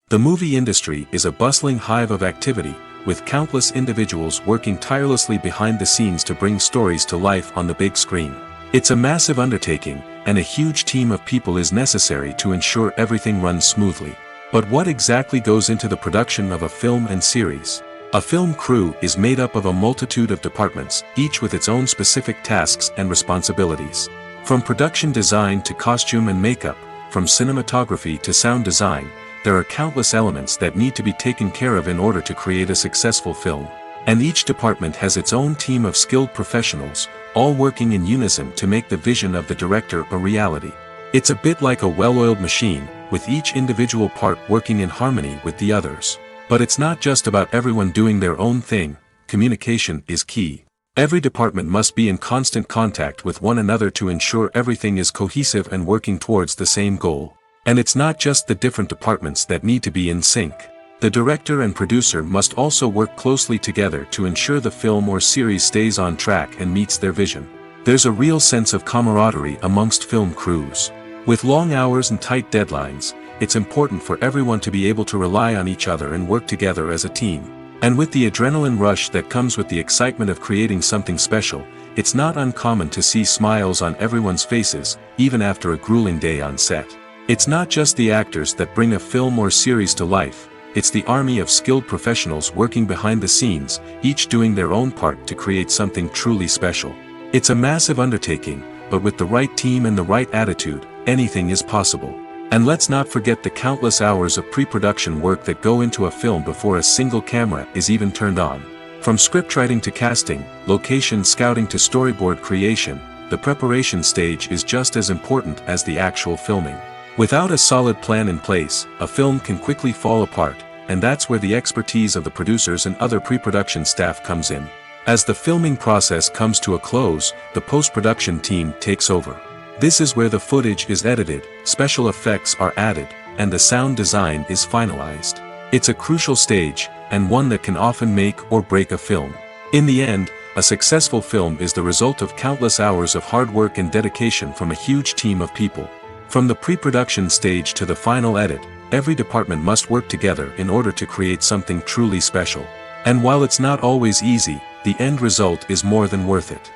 The movie industry is a bustling hive of activity, with countless individuals working tirelessly behind the scenes to bring stories to life on the big screen. It's a massive undertaking, and a huge team of people is necessary to ensure everything runs smoothly. But what exactly goes into the production of a film and series? A film crew is made up of a multitude of departments, each with its own specific tasks and responsibilities. From production design to costume and makeup, from cinematography to sound design, there are countless elements that need to be taken care of in order to create a successful film. And each department has its own team of skilled professionals, all working in unison to make the vision of the director a reality. It's a bit like a well-oiled machine, with each individual part working in harmony with the others. But it's not just about everyone doing their own thing, communication is key. Every department must be in constant contact with one another to ensure everything is cohesive and working towards the same goal. And it's not just the different departments that need to be in sync. The director and producer must also work closely together to ensure the film or series stays on track and meets their vision. There's a real sense of camaraderie amongst film crews. With long hours and tight deadlines, it's important for everyone to be able to rely on each other and work together as a team. And with the adrenaline rush that comes with the excitement of creating something special, it's not uncommon to see smiles on everyone's faces, even after a grueling day on set. It's not just the actors that bring a film or series to life, it's the army of skilled professionals working behind the scenes, each doing their own part to create something truly special. It's a massive undertaking, but with the right team and the right attitude, anything is possible. And let's not forget the countless hours of pre-production work that go into a film before a single camera is even turned on. From scriptwriting to casting, location scouting to storyboard creation, the preparation stage is just as important as the actual filming. Without a solid plan in place, a film can quickly fall apart, and that's where the expertise of the producers and other pre-production staff comes in. As the filming process comes to a close, the post-production team takes over. This is where the footage is edited, special effects are added, and the sound design is finalized. It's a crucial stage, and one that can often make or break a film. In the end, a successful film is the result of countless hours of hard work and dedication from a huge team of people. From the pre-production stage to the final edit, every department must work together in order to create something truly special. And while it's not always easy, the end result is more than worth it.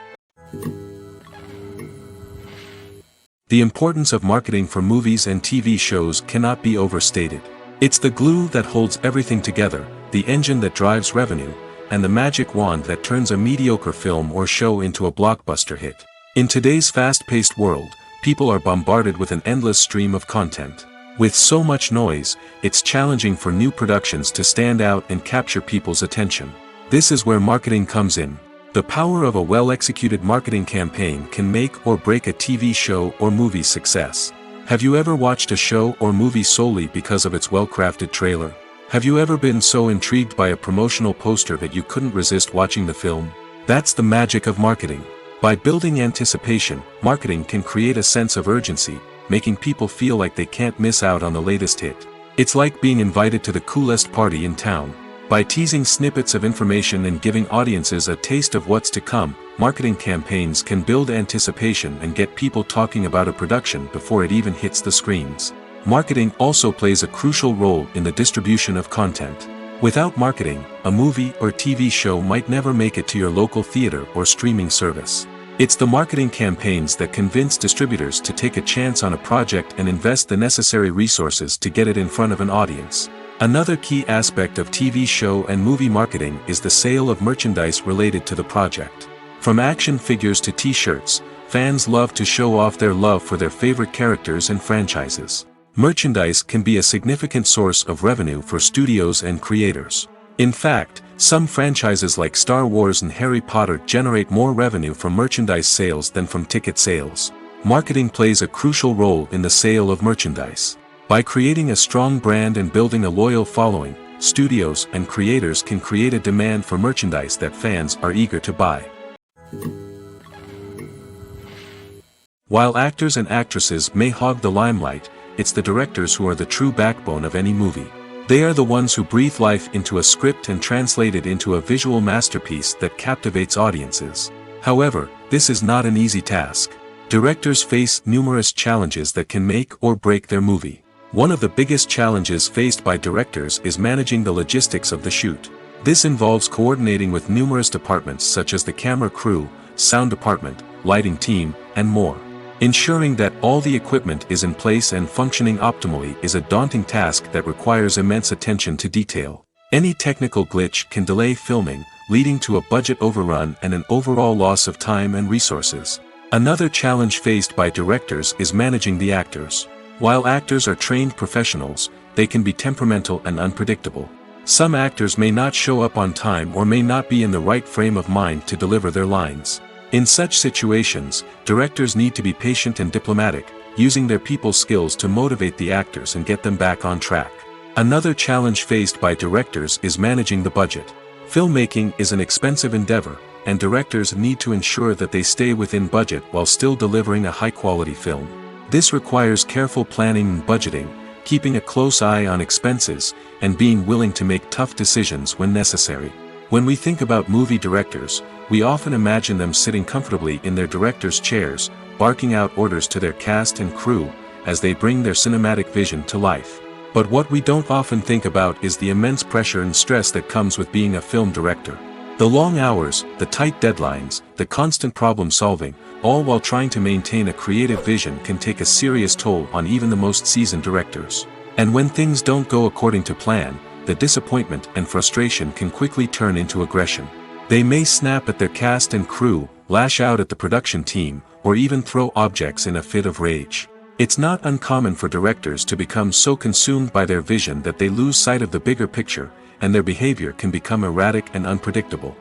The importance of marketing for movies and TV shows cannot be overstated. It's the glue that holds everything together, the engine that drives revenue, and the magic wand that turns a mediocre film or show into a blockbuster hit. In today's fast-paced world, people are bombarded with an endless stream of content. With so much noise, it's challenging for new productions to stand out and capture people's attention. This is where marketing comes in. The power of a well-executed marketing campaign can make or break a TV show or movie's success. Have you ever watched a show or movie solely because of its well-crafted trailer? Have you ever been so intrigued by a promotional poster that you couldn't resist watching the film? That's the magic of marketing. By building anticipation, marketing can create a sense of urgency, making people feel like they can't miss out on the latest hit. It's like being invited to the coolest party in town. By teasing snippets of information and giving audiences a taste of what's to come, marketing campaigns can build anticipation and get people talking about a production before it even hits the screens. Marketing also plays a crucial role in the distribution of content. Without marketing, a movie or TV show might never make it to your local theater or streaming service. It's the marketing campaigns that convince distributors to take a chance on a project and invest the necessary resources to get it in front of an audience. Another key aspect of TV show and movie marketing is the sale of merchandise related to the project. From action figures to t-shirts, fans love to show off their love for their favorite characters and franchises. Merchandise can be a significant source of revenue for studios and creators. In fact, some franchises like Star Wars and Harry Potter generate more revenue from merchandise sales than from ticket sales. Marketing plays a crucial role in the sale of merchandise. By creating a strong brand and building a loyal following, studios and creators can create a demand for merchandise that fans are eager to buy. While actors and actresses may hog the limelight, it's the directors who are the true backbone of any movie. They are the ones who breathe life into a script and translate it into a visual masterpiece that captivates audiences. However, this is not an easy task. Directors face numerous challenges that can make or break their movie. One of the biggest challenges faced by directors is managing the logistics of the shoot. This involves coordinating with numerous departments such as the camera crew, sound department, lighting team, and more. Ensuring that all the equipment is in place and functioning optimally is a daunting task that requires immense attention to detail. Any technical glitch can delay filming, leading to a budget overrun and an overall loss of time and resources. Another challenge faced by directors is managing the actors. While actors are trained professionals, they can be temperamental and unpredictable. Some actors may not show up on time or may not be in the right frame of mind to deliver their lines. In such situations, directors need to be patient and diplomatic, using their people skills to motivate the actors and get them back on track. Another challenge faced by directors is managing the budget. Filmmaking is an expensive endeavor, and directors need to ensure that they stay within budget while still delivering a high-quality film. This requires careful planning and budgeting, keeping a close eye on expenses, and being willing to make tough decisions when necessary. When we think about movie directors, we often imagine them sitting comfortably in their director's chairs, barking out orders to their cast and crew, as they bring their cinematic vision to life. But what we don't often think about is the immense pressure and stress that comes with being a film director. The long hours, the tight deadlines, the constant problem-solving, all while trying to maintain a creative vision can take a serious toll on even the most seasoned directors. And when things don't go according to plan, the disappointment and frustration can quickly turn into aggression. They may snap at their cast and crew, lash out at the production team, or even throw objects in a fit of rage. It's not uncommon for directors to become so consumed by their vision that they lose sight of the bigger picture, and their behavior can become erratic and unpredictable.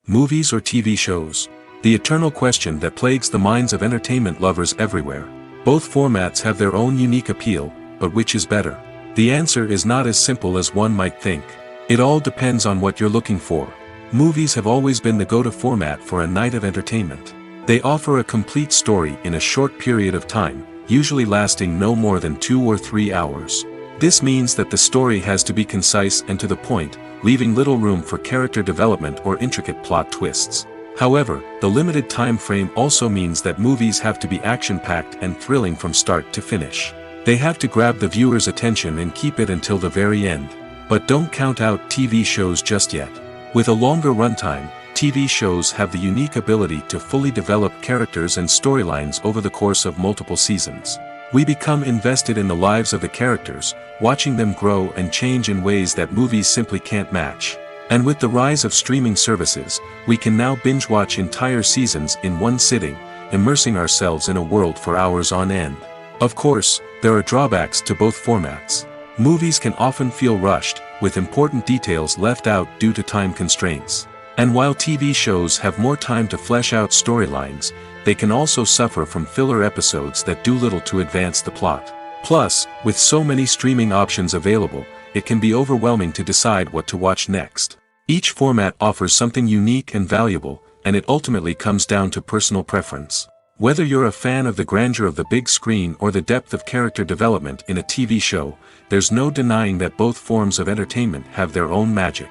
Movies or TV shows? The eternal question that plagues the minds of entertainment lovers everywhere. Both formats have their own unique appeal, but which is better? The answer is not as simple as one might think. It all depends on what you're looking for. Movies have always been the go-to format for a night of entertainment. They offer a complete story in a short period of time, usually lasting no more than 2 or 3 hours. This means that the story has to be concise and to the point, leaving little room for character development or intricate plot twists. However, the limited time frame also means that movies have to be action-packed and thrilling from start to finish. They have to grab the viewer's attention and keep it until the very end. But don't count out TV shows just yet. With a longer runtime, TV shows have the unique ability to fully develop characters and storylines over the course of multiple seasons. We become invested in the lives of the characters, watching them grow and change in ways that movies simply can't match. And with the rise of streaming services, we can now binge-watch entire seasons in one sitting, immersing ourselves in a world for hours on end. Of course, there are drawbacks to both formats. Movies can often feel rushed, with important details left out due to time constraints. And while TV shows have more time to flesh out storylines, they can also suffer from filler episodes that do little to advance the plot. Plus, with so many streaming options available, it can be overwhelming to decide what to watch next. Each format offers something unique and valuable, and it ultimately comes down to personal preference. Whether you're a fan of the grandeur of the big screen or the depth of character development in a TV show, there's no denying that both forms of entertainment have their own magic.